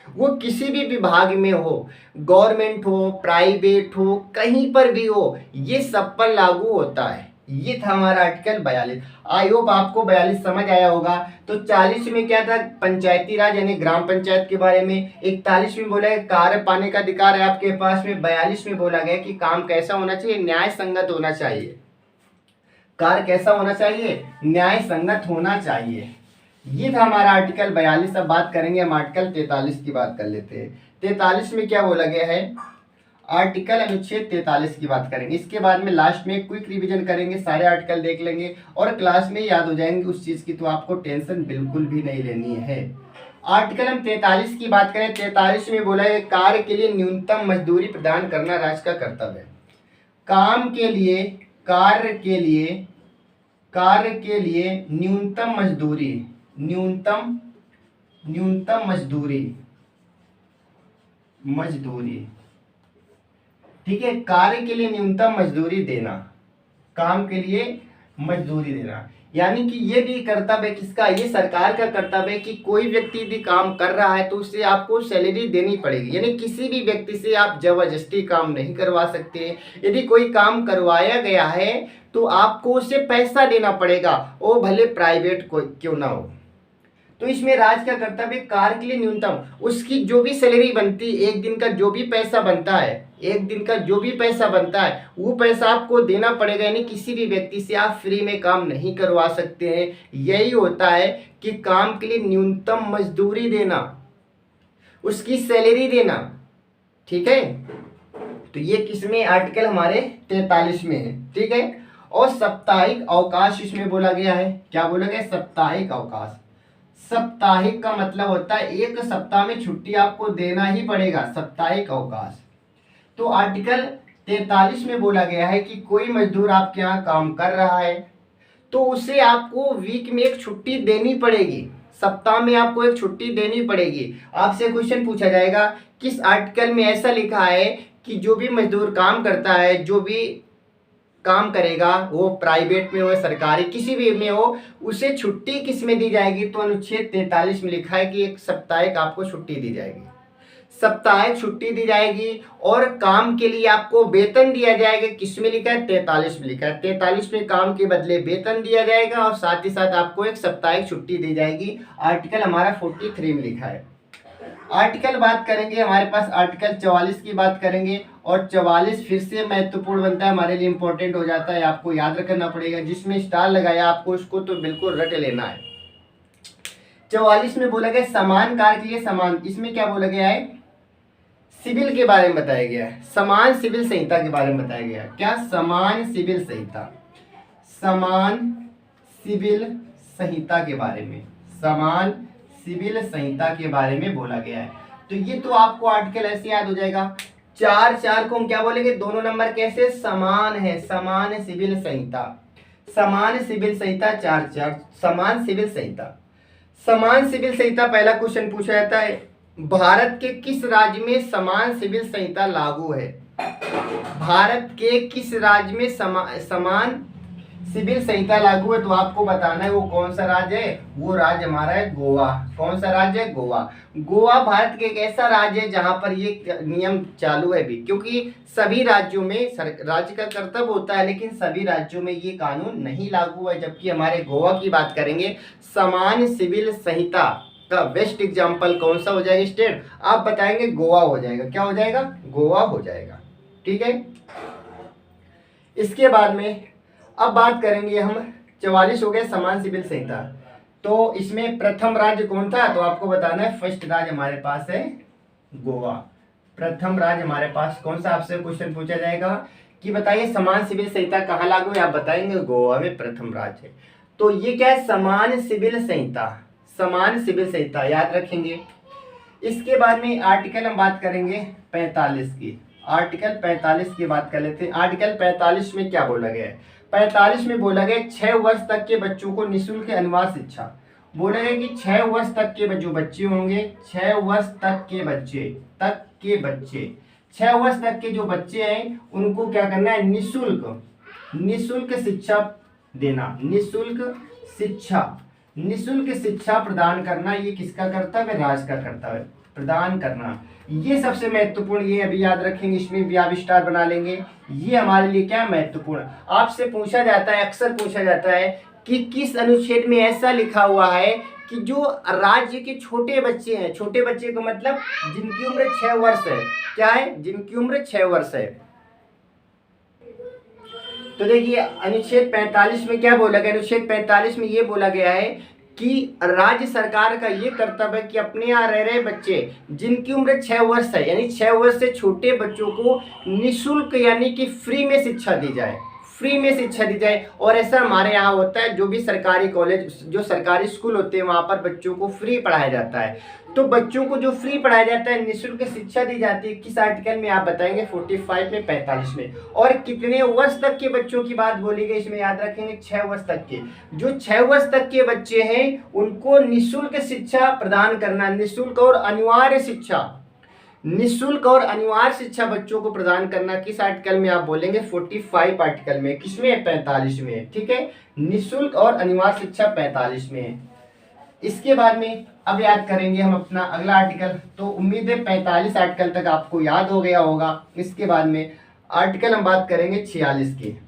वो किसी भी विभाग में हो, गवर्नमेंट हो, प्राइवेट हो, कहीं पर भी हो, ये सब पर लागू होता है। ये था हमारा आर्टिकल 42। आई होप आपको 42 समझ आया होगा। तो 40 में क्या था, पंचायती राज यानी ग्राम पंचायत के बारे में। 41 में बोला है कार्य पाने का अधिकार है आपके पास में। 42 में बोला गया कि काम कैसा होना चाहिए, न्याय संगत होना चाहिए। कार्य कैसा होना चाहिए, न्याय संगत होना चाहिए। ये था हमारा आर्टिकल 42। अब बात करेंगे हम आर्टिकल 43 की बात कर लेते हैं। 43 में क्या बोला गया है, आर्टिकल अनुच्छेद 43 की बात करेंगे। इसके बाद में लास्ट में क्विक रिवीजन करेंगे, सारे आर्टिकल देख लेंगे और क्लास में याद हो जाएंगे उस चीज की, तो आपको टेंशन बिल्कुल भी नहीं लेनी है। आर्टिकल हम 43 की बात करें, 43 में बोला है कार्य के लिए न्यूनतम मजदूरी प्रदान करना राज्य का कर्तव्य है। काम के लिए, कार्य के लिए न्यूनतम मजदूरी, न्यूनतम मजदूरी, ठीक है, कार्य के लिए न्यूनतम मजदूरी देना, काम के लिए मजदूरी देना। यानी कि ये भी कर्तव्य किसका, ये सरकार का कर्तव्य है कि कोई व्यक्ति यदि काम कर रहा है तो उससे आपको सैलरी देनी पड़ेगी। यानी किसी भी व्यक्ति से आप जबरदस्ती काम नहीं करवा सकते। यदि कोई काम करवाया गया है तो आपको उसे पैसा देना पड़ेगा, वो भले प्राइवेट कोई क्यों ना हो। तो इसमें राज्य का कर्तव्य कार्य के लिए न्यूनतम, उसकी जो भी सैलरी बनती है, एक दिन का जो भी पैसा बनता है, एक दिन का जो भी पैसा बनता है वो पैसा आपको देना पड़ेगा। यानी किसी भी व्यक्ति से आप फ्री में काम नहीं करवा सकते हैं। यही होता है कि काम के लिए न्यूनतम मजदूरी देना, उसकी सैलरी देना, ठीक है। तो ये किसमें, आर्टिकल हमारे 43 में है, ठीक है। और साप्ताहिक अवकाश इसमें बोला गया है। क्या बोला गया, साप्ताहिक अवकाश। साप्ताहिक का मतलब होता है एक सप्ताह में छुट्टी आपको देना ही पड़ेगा, साप्ताहिक अवकाश। तो आर्टिकल 43 में बोला गया है कि कोई मजदूर आपके यहाँ काम कर रहा है तो उसे आपको वीक में एक छुट्टी देनी पड़ेगी, सप्ताह में आपको एक छुट्टी देनी पड़ेगी। आपसे क्वेश्चन पूछा जाएगा किस आर्टिकल में ऐसा लिखा है कि जो भी मजदूर काम करता है, जो भी काम करेगा, वो प्राइवेट में हो सरकारी किसी भी में हो, उसे छुट्टी किस में दी जाएगी। तो अनुच्छेद 43 में लिखा है कि एक साप्ताहिक आपको छुट्टी दी जाएगी, साप्ताहिक छुट्टी दी जाएगी और काम के लिए आपको वेतन दिया जाएगा। किस में लिखा है? 43 में लिखा है। 43 में काम के बदले वेतन दिया जाएगा और साथ ही साथ आपको एक साप्ताहिक छुट्टी दी जाएगी। आर्टिकल हमारा 43 में लिखा है। आर्टिकल बात करेंगे हमारे पास आर्टिकल 44 की बात करेंगे और 44 फिर से महत्वपूर्ण बनता है, हमारे लिए इंपॉर्टेंट हो जाता है, आपको याद रखना पड़ेगा। जिसमें स्टार लगाया आपको उसको तो बिल्कुल रट लेना है। 44 में बोला गया समान कार्य के लिए समान, इसमें क्या बोला गया है? सिविल के बारे में बताया गया है, समान सिविल संहिता के बारे में बताया गया है। क्या? समान सिविल संहिता, समान सिविल संहिता के बारे में, समान सिविल संहिता के बारे में बोला गया है। तो ये तो आपको आर्टिकल ऐसे याद हो जाएगा। 4 को हम क्या बोलेंगे? दोनों नंबर कैसे समान है, समान सिविल संहिता, समान सिविल संहिता 4 समान सिविल संहिता। समान सिविल संहिता पहला क्वेश्चन पूछा जाता है, भारत के किस राज्य में समान सिविल संहिता लागू है? भारत के किस राज्य में समान सिविल संहिता लागू है? तो आपको बताना है वो कौन सा राज्य है। वो राज्य हमारा है गोवा। कौन सा राज्य है? गोवा। गोवा भारत के एक ऐसा राज्य है जहां पर ये नियम चालू है भी, क्योंकि सभी राज्यों में राज्य का कर्तव्य होता है, लेकिन सभी राज्यों में ये कानून नहीं लागू है। जबकि हमारे गोवा की बात करेंगे, समान सिविल संहिता का बेस्ट एग्जाम्पल कौन सा हो जाएगा स्टेट? आप बताएंगे गोवा हो जाएगा। क्या हो जाएगा? गोवा हो जाएगा। ठीक है। इसके बाद में अब बात करेंगे हम, 44 हो गए समान सिविल संहिता। तो इसमें प्रथम राज्य कौन था? तो आपको बताना है फर्स्ट राज्य हमारे पास है गोवा। प्रथम राज्य हमारे पास कौन सा? आपसे क्वेश्चन पूछा जाएगा कि बताइए समान सिविल संहिता कहाँ लागू है? आप बताएंगे गोवा में प्रथम राज्य है। तो ये क्या है? समान सिविल संहिता, समान सिविल संहिता याद रखेंगे। इसके बाद में आर्टिकल हम बात करेंगे 45 की। आर्टिकल 45 की बात कर लेते हैं। आर्टिकल 45 में क्या बोला गया है? 45 में बोला गया 6 वर्ष तक के बच्चों को निःशुल्क अनिवार्य शिक्षा। बोला गया कि 6 वर्ष तक के जो बच्चे होंगे, 6 वर्ष तक के बच्चे 6 वर्ष तक के जो बच्चे हैं उनको क्या करना है? निःशुल्क शिक्षा देना, निःशुल्क शिक्षा प्रदान करना। ये किसका कर्तव्य है? राज्य का कर्तव्य प्रदान करना। ये सबसे महत्वपूर्ण, ये अभी याद रखेंगे, इसमें भी आप स्टार बना लेंगे। ये हमारे लिए क्या महत्वपूर्ण, आपसे पूछा जाता है, अक्सर पूछा जाता है कि किस अनुच्छेद में ऐसा लिखा हुआ है कि जो राज्य के छोटे बच्चे हैं, छोटे बच्चे को मतलब जिनकी उम्र 6 वर्ष है, क्या है? जिनकी उम्र 6 वर्ष है। तो देखिए अनुच्छेद 45 में क्या बोला गया? अनुच्छेद 45 में ये बोला गया है कि राज्य सरकार का ये कर्तव्य है कि अपने यहाँ रह रहे बच्चे जिनकी उम्र 6 वर्ष है, यानी 6 वर्ष से छोटे बच्चों को निःशुल्क यानी कि फ्री में शिक्षा दी जाए, फ्री में शिक्षा दी जाए। और ऐसा हमारे यहाँ होता है, जो भी सरकारी कॉलेज, जो सरकारी स्कूल होते हैं वहाँ पर बच्चों को फ्री पढ़ाया जाता है। तो बच्चों को जो फ्री पढ़ाया जाता है, निःशुल्क शिक्षा दी जाती है, किस आर्टिकल में? आप बताएंगे 45 में, 45 में। और कितने वर्ष तक के बच्चों की बात बोली गई इसमें? याद रखेंगे 6 वर्ष तक के। जो 6 वर्ष तक के बच्चे हैं उनको निःशुल्क शिक्षा प्रदान करना, निःशुल्क और अनिवार्य शिक्षा, निःशुल्क और अनिवार्य शिक्षा बच्चों को प्रदान करना। किस आर्टिकल में? आप बोलेंगे 45 आर्टिकल में। किसमें? 45 में। ठीक है, निःशुल्क और अनिवार्य शिक्षा 45 में है। इसके बाद में अब याद करेंगे हम अपना अगला आर्टिकल। तो उम्मीद है 45 आर्टिकल तक आपको याद हो गया होगा। इसके बाद में आर्टिकल हम बात करेंगे 46 की।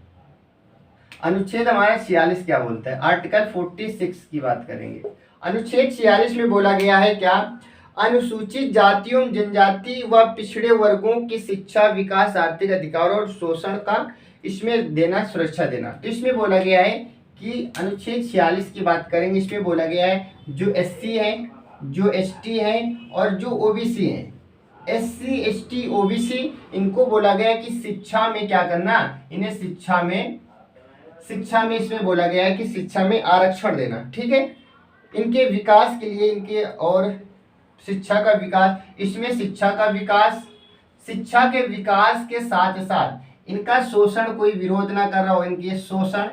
अनुच्छेद हमारा 46 क्या बोलता है? आर्टिकल 46 की बात करेंगे। अनुच्छेद 46 में बोला गया है क्या? अनुसूचित जातियों, जनजाति व पिछड़े वर्गों की शिक्षा, विकास, आर्थिक अधिकार और शोषण का इसमें देना, सुरक्षा देना। तो इसमें बोला गया है कि अनुच्छेद 46 की बात करेंगे। इसमें बोला गया है जो एससी हैं, जो एसटी हैं और जो ओबीसी हैं, एससी, एसटी, ओबीसी, इनको बोला गया है कि शिक्षा में क्या करना? इन्हें शिक्षा में इसमें बोला गया है कि शिक्षा में आरक्षण देना। ठीक है, इनके विकास के लिए, इनके और शिक्षा का विकास, इसमें शिक्षा का विकास, शिक्षा के विकास के साथ साथ इनका शोषण कोई विरोध ना कर रहा हो, इनकी शोषण,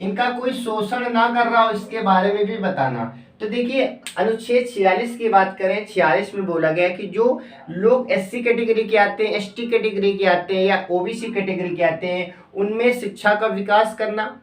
इनका कोई शोषण ना कर रहा हो, इसके बारे में भी बताना। तो देखिए अनुच्छेद 46 की बात करें, 46 में बोला गया कि जो लोग एससी कैटेगरी के आते हैं, एसटी कैटेगरी के आते हैं या ओबीसी कैटेगरी के आते हैं, उनमें शिक्षा का विकास करना,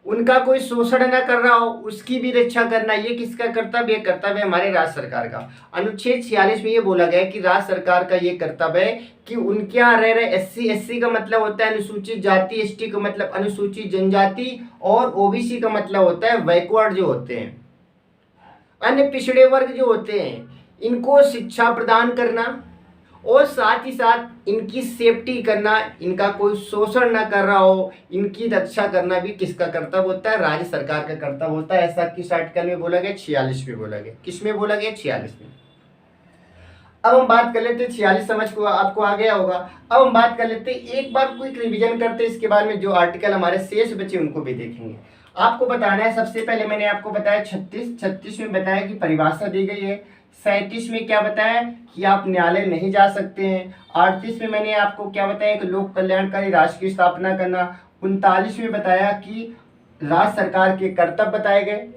उनका कोई शोषण न कर रहा हो उसकी भी रक्षा करना, ये किसका कर्तव्य है? कर्तव्य हमारे राज्य सरकार का। अनुच्छेद 46 में ये बोला गया है कि राज्य सरकार का ये कर्तव्य है कि उनके यहाँ रह रहे एससी, एससी का मतलब होता है अनुसूचित जाति, एसटी का मतलब अनुसूचित जनजाति, और ओबीसी का मतलब होता है बैकवर्ड जो होते हैं, अन्य पिछड़े वर्ग जो होते हैं, इनको शिक्षा प्रदान करना और साथ ही साथ इनकी सेफ्टी करना, इनका कोई शोषण ना कर रहा हो, इनकी रक्षा करना भी किसका कर्तव्य होता है? राज्य सरकार का कर्तव्य होता है। ऐसा किस आर्टिकल में बोला गया? 46 में बोला गया। किस में बोला गया? 46 में। अब हम बात कर लेते हैं, 46 समझ को आपको आ गया होगा। अब हम बात कर लेते हैं, एक बार क्विक रिवीजन करते हैं, इसके बाद में जो आर्टिकल हमारे शेष बचे उनको भी देखेंगे। आपको बताना है, सबसे पहले मैंने आपको बताया 36 में बताया कि परिभाषा दी गई है। 37 में क्या बताया कि आप न्यायालय नहीं जा सकते हैं। 38 में मैंने आपको क्या बताया कि लोक कल्याणकारी राष्ट्र की स्थापना करना। 39 में बताया कि राज्य सरकार के कर्तव्य बताए गए।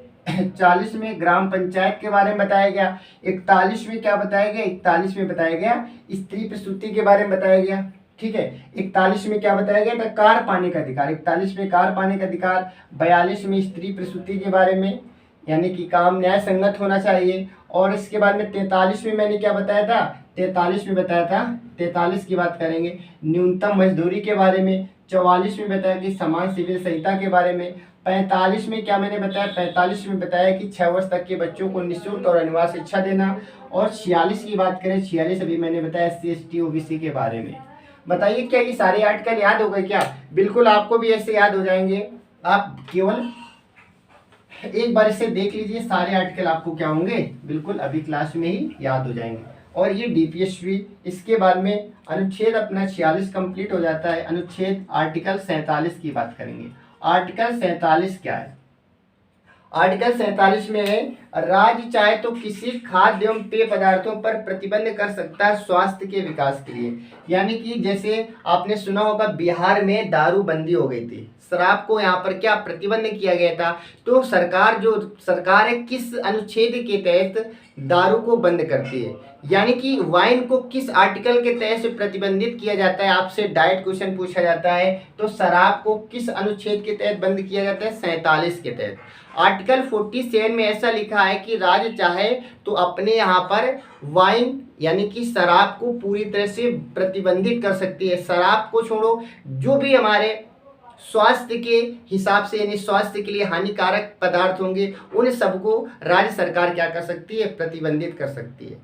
40 में ग्राम पंचायत के बारे में बताया गया। 41 में क्या बताया गया? 41 में बताया गया स्त्री प्रसूति के बारे में बताया गया। ठीक है, 41 में क्या बताया गया था? कार पाने का अधिकार। 41 में कार पाने का अधिकार। 42 में स्त्री प्रसूति के बारे में, यानी कि काम न्याय संगत होना चाहिए। और इसके बाद में 43 में मैंने क्या बताया था? 43 में बताया था, 43 की बात करेंगे न्यूनतम मजदूरी के बारे में। 44 में बताया कि समान सिविल संहिता के बारे में। 45 में क्या मैंने बताया? 45 में बताया कि 6 वर्ष तक के बच्चों को निःशुल्क और अनिवार्य शिक्षा देना। और 46 की बात करें, 46 अभी मैंने बताया एससी, एसटी, ओबीसी के बारे में। बताइए क्या ये सारे आर्टिकल याद हो गए क्या? बिल्कुल आपको भी ऐसे याद हो जाएंगे। आप केवल एक बार इसे देख लीजिए, सारे आर्टिकल आपको क्या होंगे? बिल्कुल अभी क्लास में ही याद हो जाएंगे। और ये डीपीएसपी, इसके बाद में अनुच्छेद अपना 46 कंप्लीट हो जाता है। अनुच्छेद आर्टिकल 47 की बात करेंगे। आर्टिकल 47 क्या है? आर्टिकल 47 में है, राज्य चाहे तो किसी खाद्य एवं पेय पदार्थों पर प्रतिबंध कर सकता है स्वास्थ्य के विकास के लिए। यानी कि जैसे आपने सुना होगा बिहार में दारू बंदी हो गई थी, शराब को यहाँ पर क्या प्रतिबंध किया गया था। तो सरकार है किस अनुच्छेद के तहत दारू को बंद करती है, यानी कि वाइन को किस आर्टिकल के तहत से प्रतिबंधित किया जाता है? आपसे डायरेक्ट क्वेश्चन पूछा जाता है। तो शराब को किस अनुच्छेद के तहत बंद किया जाता है? 47 के तहत। आर्टिकल 47 में ऐसा लिखा है कि राज्य चाहे तो अपने यहाँ पर वाइन यानी कि शराब को पूरी तरह से प्रतिबंधित कर सकती है। शराब को छोड़ो, जो भी हमारे स्वास्थ्य के हिसाब से यानी स्वास्थ्य के लिए हानिकारक पदार्थ होंगे उन सबको राज्य सरकार क्या कर सकती है? प्रतिबंधित कर सकती है।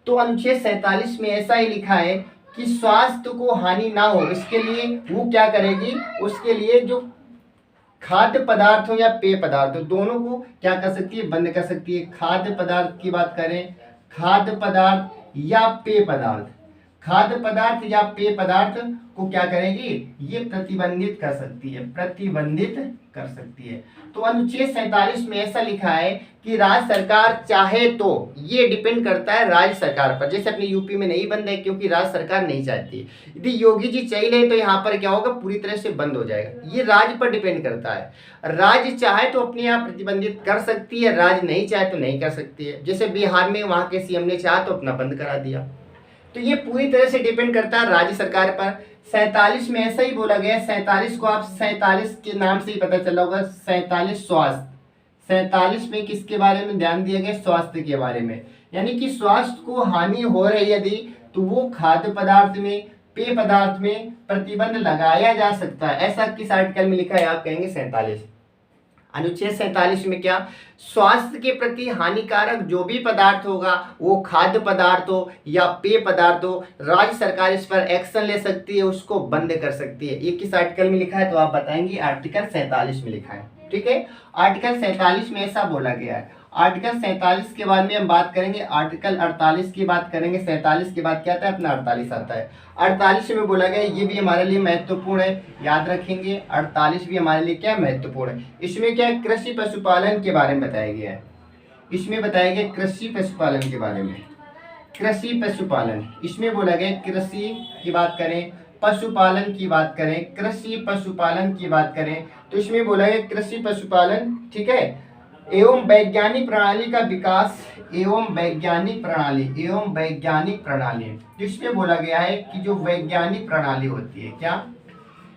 तो अनुच्छेद 47 में ऐसा ही लिखा है कि स्वास्थ्य को हानि ना हो इसके लिए वो क्या करेगी? उसके लिए जो खाद्य पदार्थ हो या पेय पदार्थ हो, दोनों को क्या कर सकती है? बंद कर सकती है। खाद्य पदार्थ की बात करें, खाद्य पदार्थ या पेय पदार्थ, खाद्य पदार्थ या पेय पदार्थ को क्या करेगी? ये प्रतिबंधित कर सकती है, प्रतिबंधित कर सकती है। तो अनुच्छेद 47 में ऐसा लिखा है कि राज्य सरकार चाहे तो, ये डिपेंड करता है राज्य सरकार पर। जैसे अपने यूपी में नहीं बंद है क्योंकि राज्य सरकार नहीं चाहती। यदि योगी जी चाहिए तो यहाँ पर क्या होगा? पूरी तरह से बंद हो जाएगा। ये राज्य पर डिपेंड करता है। राज्य चाहे तो अपने यहाँ प्रतिबंधित कर सकती है, राज्य नहीं चाहे तो नहीं कर सकती है। जैसे बिहार में वहाँ के सीएम ने चाहा तो अपना बंद करा दिया। तो ये पूरी तरह से डिपेंड करता है राज्य सरकार पर। 47 में ऐसा ही बोला गया। 47 को आप 47 के नाम से ही पता चला होगा, 47 स्वास्थ्य। 47 में किसके बारे में ध्यान दिया गया? स्वास्थ्य के बारे में। यानी कि स्वास्थ्य को हानि हो रही यदि, तो वो खाद्य पदार्थ में, पेय पदार्थ में प्रतिबंध लगाया जा सकता है। ऐसा किस आर्टिकल में लिखा है? आप कहेंगे 47। अनुच्छेद 47 में क्या? स्वास्थ्य के प्रति हानिकारक जो भी पदार्थ होगा, वो खाद्य पदार्थ हो या पेय पदार्थ हो, राज्य सरकार इस पर एक्शन ले सकती है, उसको बंद कर सकती है। ये किस आर्टिकल में लिखा है? तो आप बताएंगे आर्टिकल 47 में लिखा है। ठीक है, आर्टिकल 47 में ऐसा बोला गया है। आर्टिकल 47 के बाद में हम बात करेंगे आर्टिकल 48 की बात करेंगे। 47 के बाद क्या आता है? अपना 48 आता है। 48 में बोला गया, ये भी हमारे लिए महत्वपूर्ण है, याद रखेंगे। 48 भी हमारे लिए क्या महत्वपूर्ण है? इसमें क्या? कृषि पशुपालन के बारे में बताया गया है। इसमें बताया गया कृषि पशुपालन के बारे में। कृषि पशुपालन, इसमें बोला गया कृषि की बात करें, पशुपालन की बात करें, कृषि पशुपालन की बात करें, तो इसमें बोला गया कृषि पशुपालन। ठीक है, एवं वैज्ञानिक प्रणाली का विकास, एवं वैज्ञानिक प्रणाली, जिसमें बोला गया है कि जो वैज्ञानिक प्रणाली होती है, क्या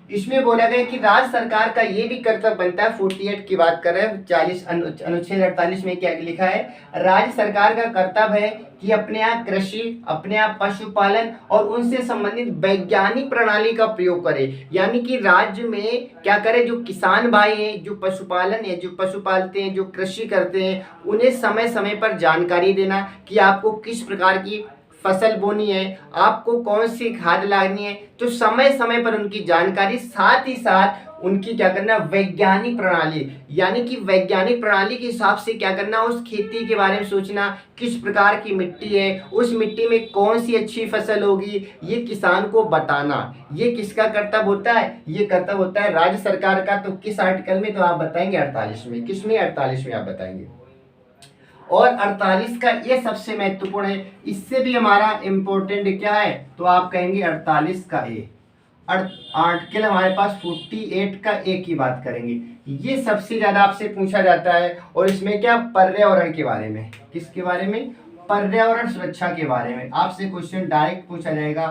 इसमें बोला गया कि राज्य सरकार का ये भी कर्तव्य बनता है, 48 की बात कर रहे हैं, 40 अनुच्छेद 48 में क्या लिखा है, राज्य सरकार का कर्तव्य है कि अपने यहाँ कृषि, अपने यहाँ पशुपालन और उनसे संबंधित वैज्ञानिक प्रणाली का प्रयोग करे। यानी कि राज्य में क्या करे, जो किसान भाई हैं, जो पशुपालन है, जो पशु पालते हैं, जो कृषि करते हैं, उन्हें समय समय पर जानकारी देना कि आपको किस प्रकार की फसल बोनी है, आपको कौन सी खाद लगानी है, तो समय समय पर उनकी जानकारी, साथ ही साथ उनकी क्या करना, वैज्ञानिक प्रणाली, यानी कि वैज्ञानिक प्रणाली के हिसाब से क्या करना, उस खेती के बारे में सोचना, किस प्रकार की मिट्टी है, उस मिट्टी में कौन सी अच्छी फसल होगी, ये किसान को बताना। ये किसका कर्तव्य होता है, ये कर्तव्य होता है राज्य सरकार का। तो किस आर्टिकल में, तो आप बताएंगे 48 में, किसमें, 48 में आप बताएंगे। और 48 का ये सबसे महत्वपूर्ण है, इससे भी हमारा इंपॉर्टेंट क्या है, तो आप कहेंगे 48 का ए। आर्टिकल हमारे पास 48 का ए की बात करेंगे, ये सबसे ज्यादा आपसे पूछा जाता है। और इसमें क्या, पर्यावरण के बारे में, किसके बारे में, पर्यावरण सुरक्षा के बारे में आपसे क्वेश्चन डायरेक्ट पूछा जाएगा।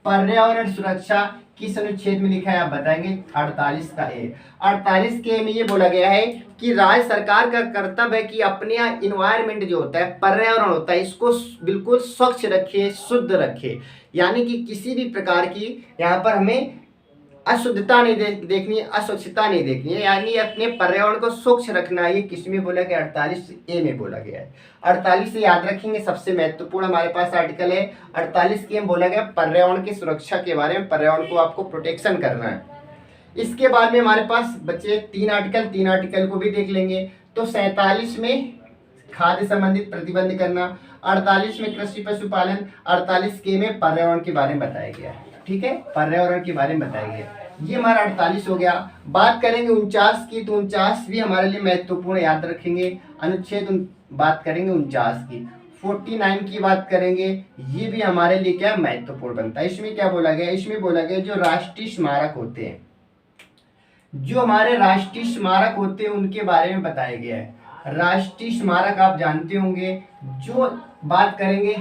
पर्यावरण सुरक्षा किस अनुच्छेद में लिखा है, आप बताएंगे 48 का ए। 48 के में ये बोला गया है कि राज्य सरकार का कर्तव्य है कि अपने यहाँ इन्वायरमेंट जो होता है, पर्यावरण होता है, इसको बिल्कुल स्वच्छ रखे, शुद्ध रखे। यानी कि किसी भी प्रकार की यहाँ पर हमें अशुद्धता नहीं देखनी है, अस्वच्छता नहीं देखनी है, यानी अपने पर्यावरण को स्वच्छ रखना है। ये किस में बोला गया, 48 ए में बोला गया है। 48 से याद रखेंगे, सबसे महत्वपूर्ण हमारे पास आर्टिकल है। 48 के में बोला गया पर्यावरण की सुरक्षा के बारे में, पर्यावरण को आपको प्रोटेक्शन करना है। इसके बाद में हमारे पास बचे 3 आर्टिकल, 3 आर्टिकल को भी देख लेंगे। तो 47 में खाद्य संबंधित प्रतिबंध करना, 48 में कृषि पशुपालन, 48 के में पर्यावरण के बारे में बताया गया है। ठीक है, पर्यावरण के बारे में बताया गया, ये हमारा 48 हो गया। बात करेंगे 49 की, तो 49 भी हमारे लिए महत्वपूर्ण, याद रखेंगे। अनुच्छेद बात करेंगे 49 की। 49 की बात करेंगे, ये भी हमारे लिए क्या महत्वपूर्ण बनता है। इसमें क्या बोला गया, इसमें बोला गया जो राष्ट्रीय स्मारक होते हैं, जो हमारे राष्ट्रीय स्मारक होते हैं उनके बारे में बताया गया है। राष्ट्रीय स्मारक आप जानते होंगे, जो बात करेंगे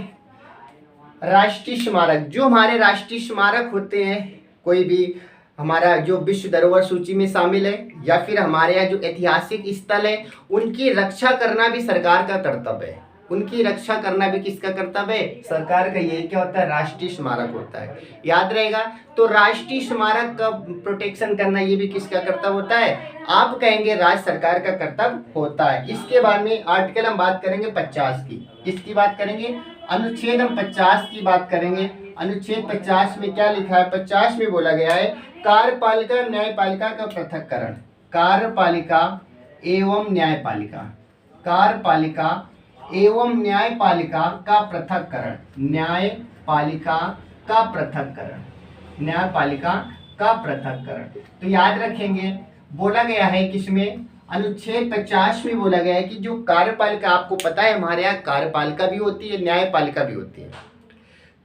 राष्ट्रीय स्मारक, जो हमारे राष्ट्रीय स्मारक होते हैं, कोई भी हमारा जो विश्व धरोहर सूची में शामिल है या फिर हमारे यहाँ जो ऐतिहासिक स्थल है, उनकी रक्षा करना भी सरकार का कर्तव्य है। उनकी रक्षा करना भी किसका कर्तव्य है, सरकार का। ये क्या होता है, राष्ट्रीय स्मारक होता है, याद रहेगा। तो राष्ट्रीय स्मारक का प्रोटेक्शन करना ये भी किसका कर्तव्य होता है, आप कहेंगे राज्य सरकार का कर्तव्य होता है। इसके बाद में आर्टिकल हम बात करेंगे 50 की, किसकी बात करेंगे, अनुच्छेद हम 50 की बात करेंगे। अनुच्छेद 50 में क्या लिखा है, 50 में बोला गया है कार्यपालिका न्यायपालिका का पृथक्करण, कार्यपालिका एवं न्यायपालिका, कार्यपालिका एवं न्यायपालिका का पृथक्करण, न्यायपालिका का पृथक्करण, न्यायपालिका का पृथक्करण। तो याद रखेंगे, बोला गया है किसमें, अनुच्छेद 50 में बोला गया है कि जो कार्यपालिका, आपको पता है हमारे यहाँ कार्यपालिका भी होती है, न्यायपालिका भी होती है।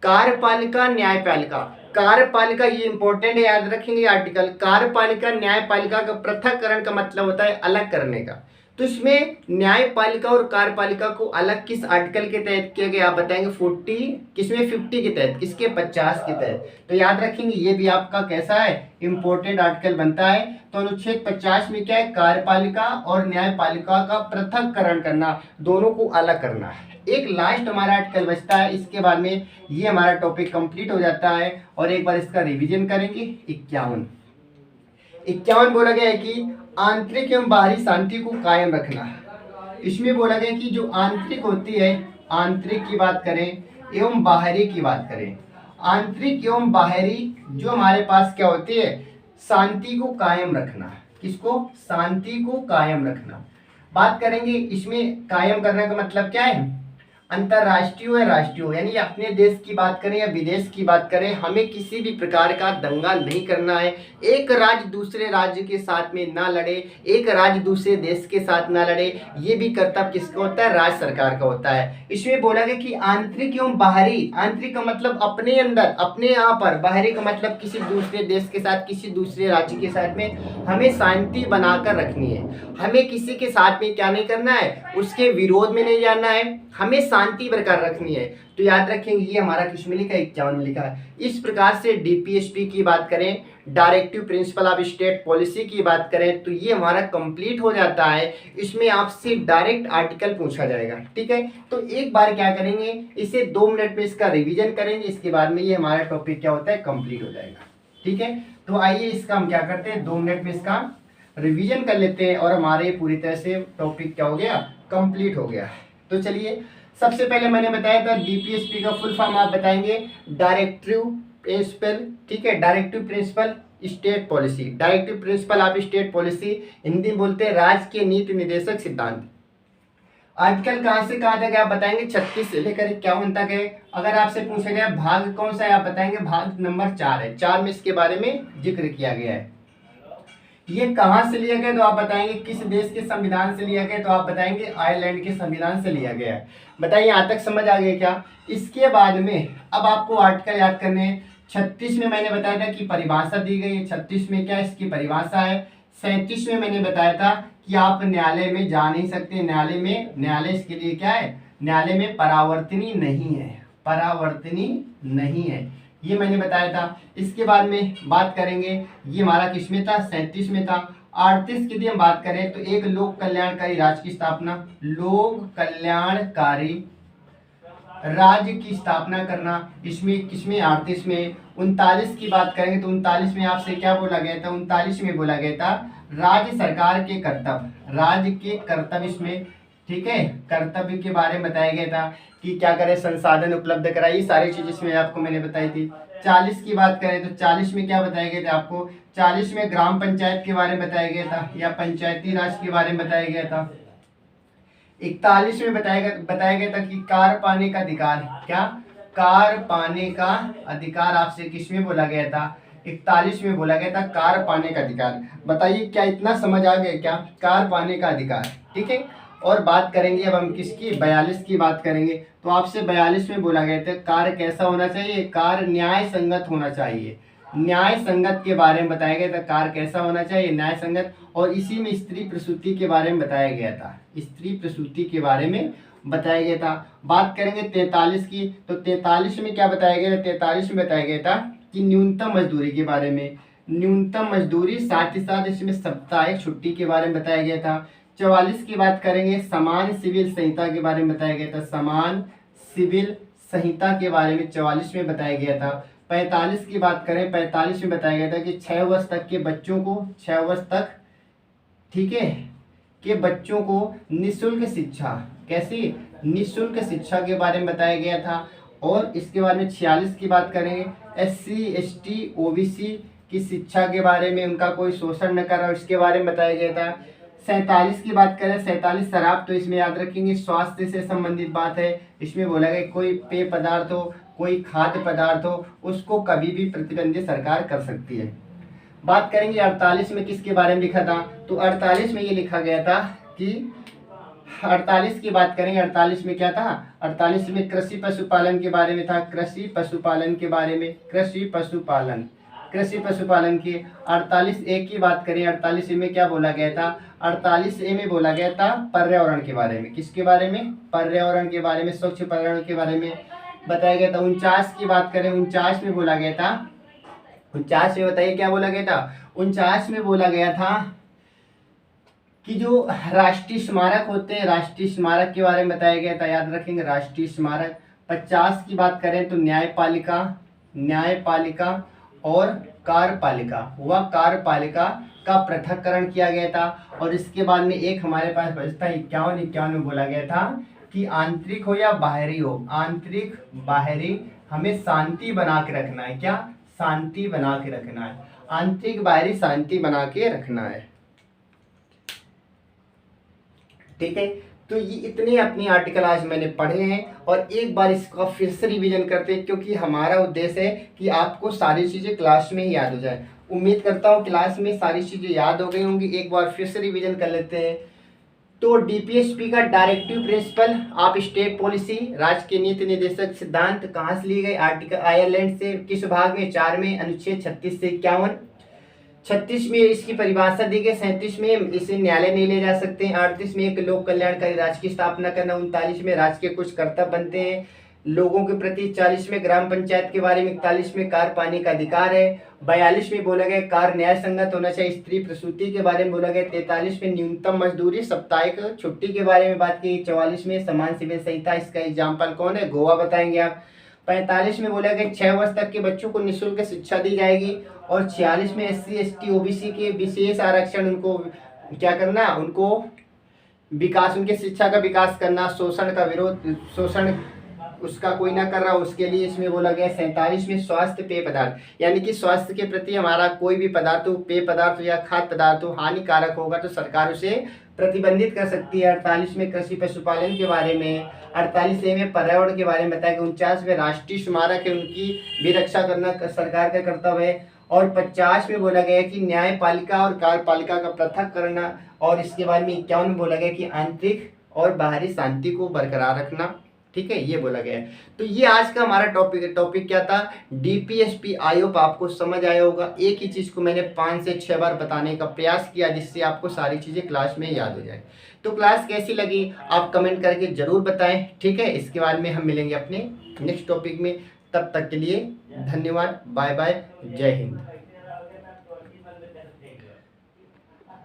कार्यपालिका न्यायपालिका, कार्यपालिका ये इंपॉर्टेंट है, याद रखेंगे आर्टिकल। कार्यपालिका न्यायपालिका का पृथक्करण का मतलब होता है अलग करने का। तो इसमें न्यायपालिका और कार्यपालिका को अलग किस आर्टिकल के तहत किया गया, आप बताएंगे 40, किसमें 50 के तहत, किसके 50 के तहत। तो याद रखेंगे, ये भी आपका कैसा है, इंपॉर्टेंट आर्टिकल बनता है। तो अनुच्छेद 50 में क्या है, कार्यपालिका और न्यायपालिका का पृथक्करण करना, दोनों को अलग करना है। एक लास्ट हमारा आर्टिकल बचता है, इसके बाद में ये हमारा टॉपिक कंप्लीट हो जाता है। और एक बार इसका रिवीजन करेंगे। 51 बोला गया है कि आंतरिक एवं बाहरी शांति को कायम रखना। इसमें बोला गया कि जो आंतरिक होती है, आंतरिक की बात करें एवं बाहरी की बात करें, आंतरिक एवं बाहरी जो हमारे पास क्या होती है, शांति को कायम रखना। किसको, शांति को कायम रखना। बात करेंगे इसमें कायम करने का मतलब क्या है, अंतरराष्ट्रीय हो या राष्ट्रीय हो, यानी अपने देश की बात करें या विदेश की बात करें, हमें किसी भी प्रकार का दंगा नहीं करना है। एक राज्य दूसरे राज्य के साथ में ना लड़े, एक राज्य दूसरे देश के साथ ना लड़े, ये भी कर्तव्य किसका होता है? राज्य सरकार का होता है। इसमें बोला गया कि आंतरिक एवं बाहरी, आंतरिक का मतलब अपने अंदर, अपने यहाँ पर, बाहरी का मतलब किसी दूसरे देश के साथ, किसी दूसरे राज्य के साथ में हमें शांति बनाकर रखनी है। हमें किसी के साथ में क्या नहीं करना है? उसके विरोध में नहीं जाना है, हमें शांति बरकरार रखनी है। तो याद रखेंगे, ये हमारा किसमें लिखा है? 51 में लिखा है। इस प्रकार से डीपीएसपी की बात करें, directive principle of state policy की बात करें, तो ये हमारा कंप्लीट हो जाता है। इसमें आपसे डायरेक्ट आर्टिकल पूछा जाएगा, ठीक है। तो एक बार क्या करेंगे, इसे 2 मिनट में इसका रिवीजन करेंगे, इसके बाद में ये हमारा टॉपिक क्या होता है? कंप्लीट हो जाएगा, ठीक है। तो आइए इसका हम क्या करते हैं, 2 मिनट में इसका रिवीजन कर लेते हैं और हमारे पूरी तरह से टॉपिक क्या हो गया? कंप्लीट हो गया। तो चलिए, सबसे पहले मैंने बताया था डीपीएसपी का फुल फॉर्म आप बताएंगे, डायरेक्टिव प्रिंसिपल, ठीक है, directive principle state policy, directive principle of state policy, Hindi में बोलते हैं राज्य के नीति निर्देशक सिद्धांत। आर्टिकल कहाँ से कहाँ तक आप बताएंगे? 36 से लेकर 51 तक है। अगर आपसे पूछा गया भाग कौन सा है, आप बताएंगे भाग नंबर 4 है। 4 में इसके बारे में जिक्र किया गया है। ये कहाँ से लिया गया, तो आप बताएंगे किस देश के संविधान से लिया गया, तो आप बताएंगे आयरलैंड के संविधान से लिया गया है। बताइए यहाँ तक समझ आ गया क्या? इसके बाद में अब आपको आर्टिकल याद करने हैं। 36 में मैंने बताया था कि परिभाषा दी गई है, 36 में क्या इसकी परिभाषा है। 37 में मैंने बताया था कि आप न्यायालय में जा नहीं सकते, न्यायालय इसके लिए क्या है? न्यायालय में परावर्तनी नहीं है, परावर्तनी नहीं है, ये मैंने बताया था। इसके बाद में बात करेंगे, ये हमारा किसमें था? 37 में था। 38 की यदि हम बात करें तो एक लोक कल्याणकारी राज्य की स्थापना, लोक कल्याणकारी राज्य की स्थापना करना, इसमें किसमें? 38 में। 39 की बात करेंगे तो 39 में आपसे क्या बोला गया था? 39 में बोला गया था राज्य सरकार के कर्तव्य, राज्य के कर्तव्य इसमें, ठीक है, कर्तव्य के बारे में बताया गया था कि क्या करें, संसाधन उपलब्ध कराइए, सारी चीज इसमें आपको मैंने बताई थी। 40 की बात करें तो 40 में क्या बताया गया था आपको? 40 में ग्राम पंचायत के बारे में बताया गया था या पंचायती राज के बारे में बताया गया था। 41 में बताया गया था कि कार पाने का अधिकार, क्या? कार पाने का अधिकार आपसे किसमें बोला गया था? 41 में बोला गया था कार पाने का अधिकार। बताइए क्या इतना समझ आ गया क्या? कार पाने का अधिकार, ठीक है। और बात करेंगे अब हम किसकी? 42 की बात करेंगे तो आपसे 42 में बोला गया था कार्य कैसा होना चाहिए? कार्य न्याय संगत होना चाहिए, न्याय संगत के बारे में बताया गया था। कार्य कैसा होना चाहिए? न्याय संगत। और इसी में स्त्री प्रसूति के बारे में बताया गया था, स्त्री प्रसूति के बारे में बताया गया था। बात करेंगे 43 की तो 43 में क्या बताया गया था? 43 में बताया गया था कि न्यूनतम मजदूरी के बारे में, न्यूनतम मजदूरी, साथ ही साथ इसमें साप्ताहिक छुट्टी के बारे में बताया गया था। 44 की बात करेंगे, समान सिविल संहिता के बारे में बताया गया था, समान सिविल संहिता के बारे में 44 में बताया गया था। 45 की बात करें, 45 में बताया गया था कि 6 वर्ष तक के बच्चों को, 6 वर्ष तक, ठीक है, के बच्चों को निःशुल्क शिक्षा, कैसी? निःशुल्क शिक्षा के बारे में बताया गया था। और इसके बारे में 46 की बात करेंगे, SC ST OBC की शिक्षा के बारे में, उनका कोई शोषण न करा, इसके बारे में बताया गया था। 47 की बात करें, 47 शराब, तो इसमें याद रखेंगे स्वास्थ्य से संबंधित बात है। इसमें बोला गया कोई पेय पदार्थ हो, कोई खाद्य पदार्थ हो, उसको कभी भी प्रतिबंधित सरकार कर सकती है। बात करेंगे 48 में किसके बारे में लिखा था? तो 48 में ये लिखा गया था कि 48 की बात करेंगे, 48 में क्या था? 48 में कृषि पशुपालन के बारे में था, कृषि पशुपालन के बारे में, कृषि पशुपालन, कृषि पशुपालन की। 48A की बात करें, 48A में क्या बोला गया था? 48A में बोला गया था पर्यावरण के बारे में, किसके बारे में? पर्यावरण के बारे में, स्वच्छ पर्यावरण के बारे में बताया गया था। 49 की बात करें, 49 में बोला गया था, 49 में बताइए क्या बोला गया था? 49 में बोला गया था कि जो राष्ट्रीय स्मारक होते हैं, राष्ट्रीय स्मारक के बारे में बताया गया था, याद रखेंगे राष्ट्रीय स्मारक। 50 की बात करें तो न्यायपालिका, न्यायपालिका और कार्यपालिका, वह कार्यपालिका का पृथक्करण किया गया था। और इसके बाद में एक हमारे पास बचता 51 में बोला गया था कि आंतरिक हो या बाहरी हो, आंतरिक बाहरी, हमें शांति बना के रखना है, क्या? शांति बना के रखना है, आंतरिक बाहरी शांति बना के रखना है, ठीक है। तो ये इतने अपने आर्टिकल आज मैंने पढ़े हैं और एक बार इसका फिर से रिवीजन करते हैं, क्योंकि हमारा उद्देश्य है कि आपको सारी चीज़ें क्लास में ही याद हो जाए। उम्मीद करता हूँ क्लास में सारी चीज़ें याद हो गई होंगी। एक बार फिर से रिवीजन कर लेते हैं। तो डीपीएसपी का directive principle of state policy, राज्य के नीति निर्देशक सिद्धांत कहाँ से लिए गए? आर्टिकल आयरलैंड से। किस भाग में? 4 में, अनुच्छेद 36 से 51। 36 में इसकी परिभाषा दी गई। 37 में इसे न्यायालय नहीं ले जा सकते हैं। 38 में एक लोक कल्याणकारी राज्य की स्थापना करना। 39 में राज्य के कुछ कर्तव्य बनते हैं लोगों के प्रति। 40 में ग्राम पंचायत के बारे में। 41 में कार पाने का अधिकार है। 42 में बोला गया कार न्याय संगत होना चाहिए। स्त्री प्रसूति के बारे में बोला गया। 43 में न्यूनतम मजदूरी साप्ताहिक छुट्टी के बारे में बात की। 44 में समान सिविल संहिता, इसका एग्जाम्पल कौन है? गोवा बताएंगे आप। 45 में बोला गया 6 वर्ष तक के बच्चों को निःशुल्क शिक्षा दी जाएगी। और 46 में SC ST OBC के विशेष आरक्षण, उनको क्या करना? उनको विकास, उनके शिक्षा का विकास करना। शोषण का विरोध, शोषण उसका कोई ना कर रहा उसके लिए इसमें बोला गया। 47 में स्वास्थ्य पेय पदार्थ, यानी कि स्वास्थ्य के प्रति हमारा कोई भी पदार्थ हो, पेय पदार्थ या खाद्य पदार्थ हो, हानिकारक होगा तो सरकार उसे प्रतिबंधित कर सकती है। 48 में कृषि पशुपालन के बारे में। 48 में पर्यावरण के बारे में बताया गया। 49 में राष्ट्रीय स्मारक है, उनकी भी रक्षा करना सरकार का कर्तव्य है। और 50 में बोला गया कि न्यायपालिका और कार्यपालिका का पृथक करना। और इसके बारे में 51 में बोला गया कि आंतरिक और बाहरी शांति को बरकरार रखना। ठीक है, ये बोला गया है। तो ये आज का हमारा टॉपिक क्या था? डीपीएसपी। आई होप आपको समझ आया होगा। एक ही चीज़ को मैंने 5 से 6 बार बताने का प्रयास किया, जिससे आपको सारी चीज़ें क्लास में याद हो जाए। तो क्लास कैसी लगी आप कमेंट करके ज़रूर बताएं। ठीक है, इसके बाद में हम मिलेंगे अपने नेक्स्ट टॉपिक में। तब तक के लिए धन्यवाद, बाय बाय, जय हिंद।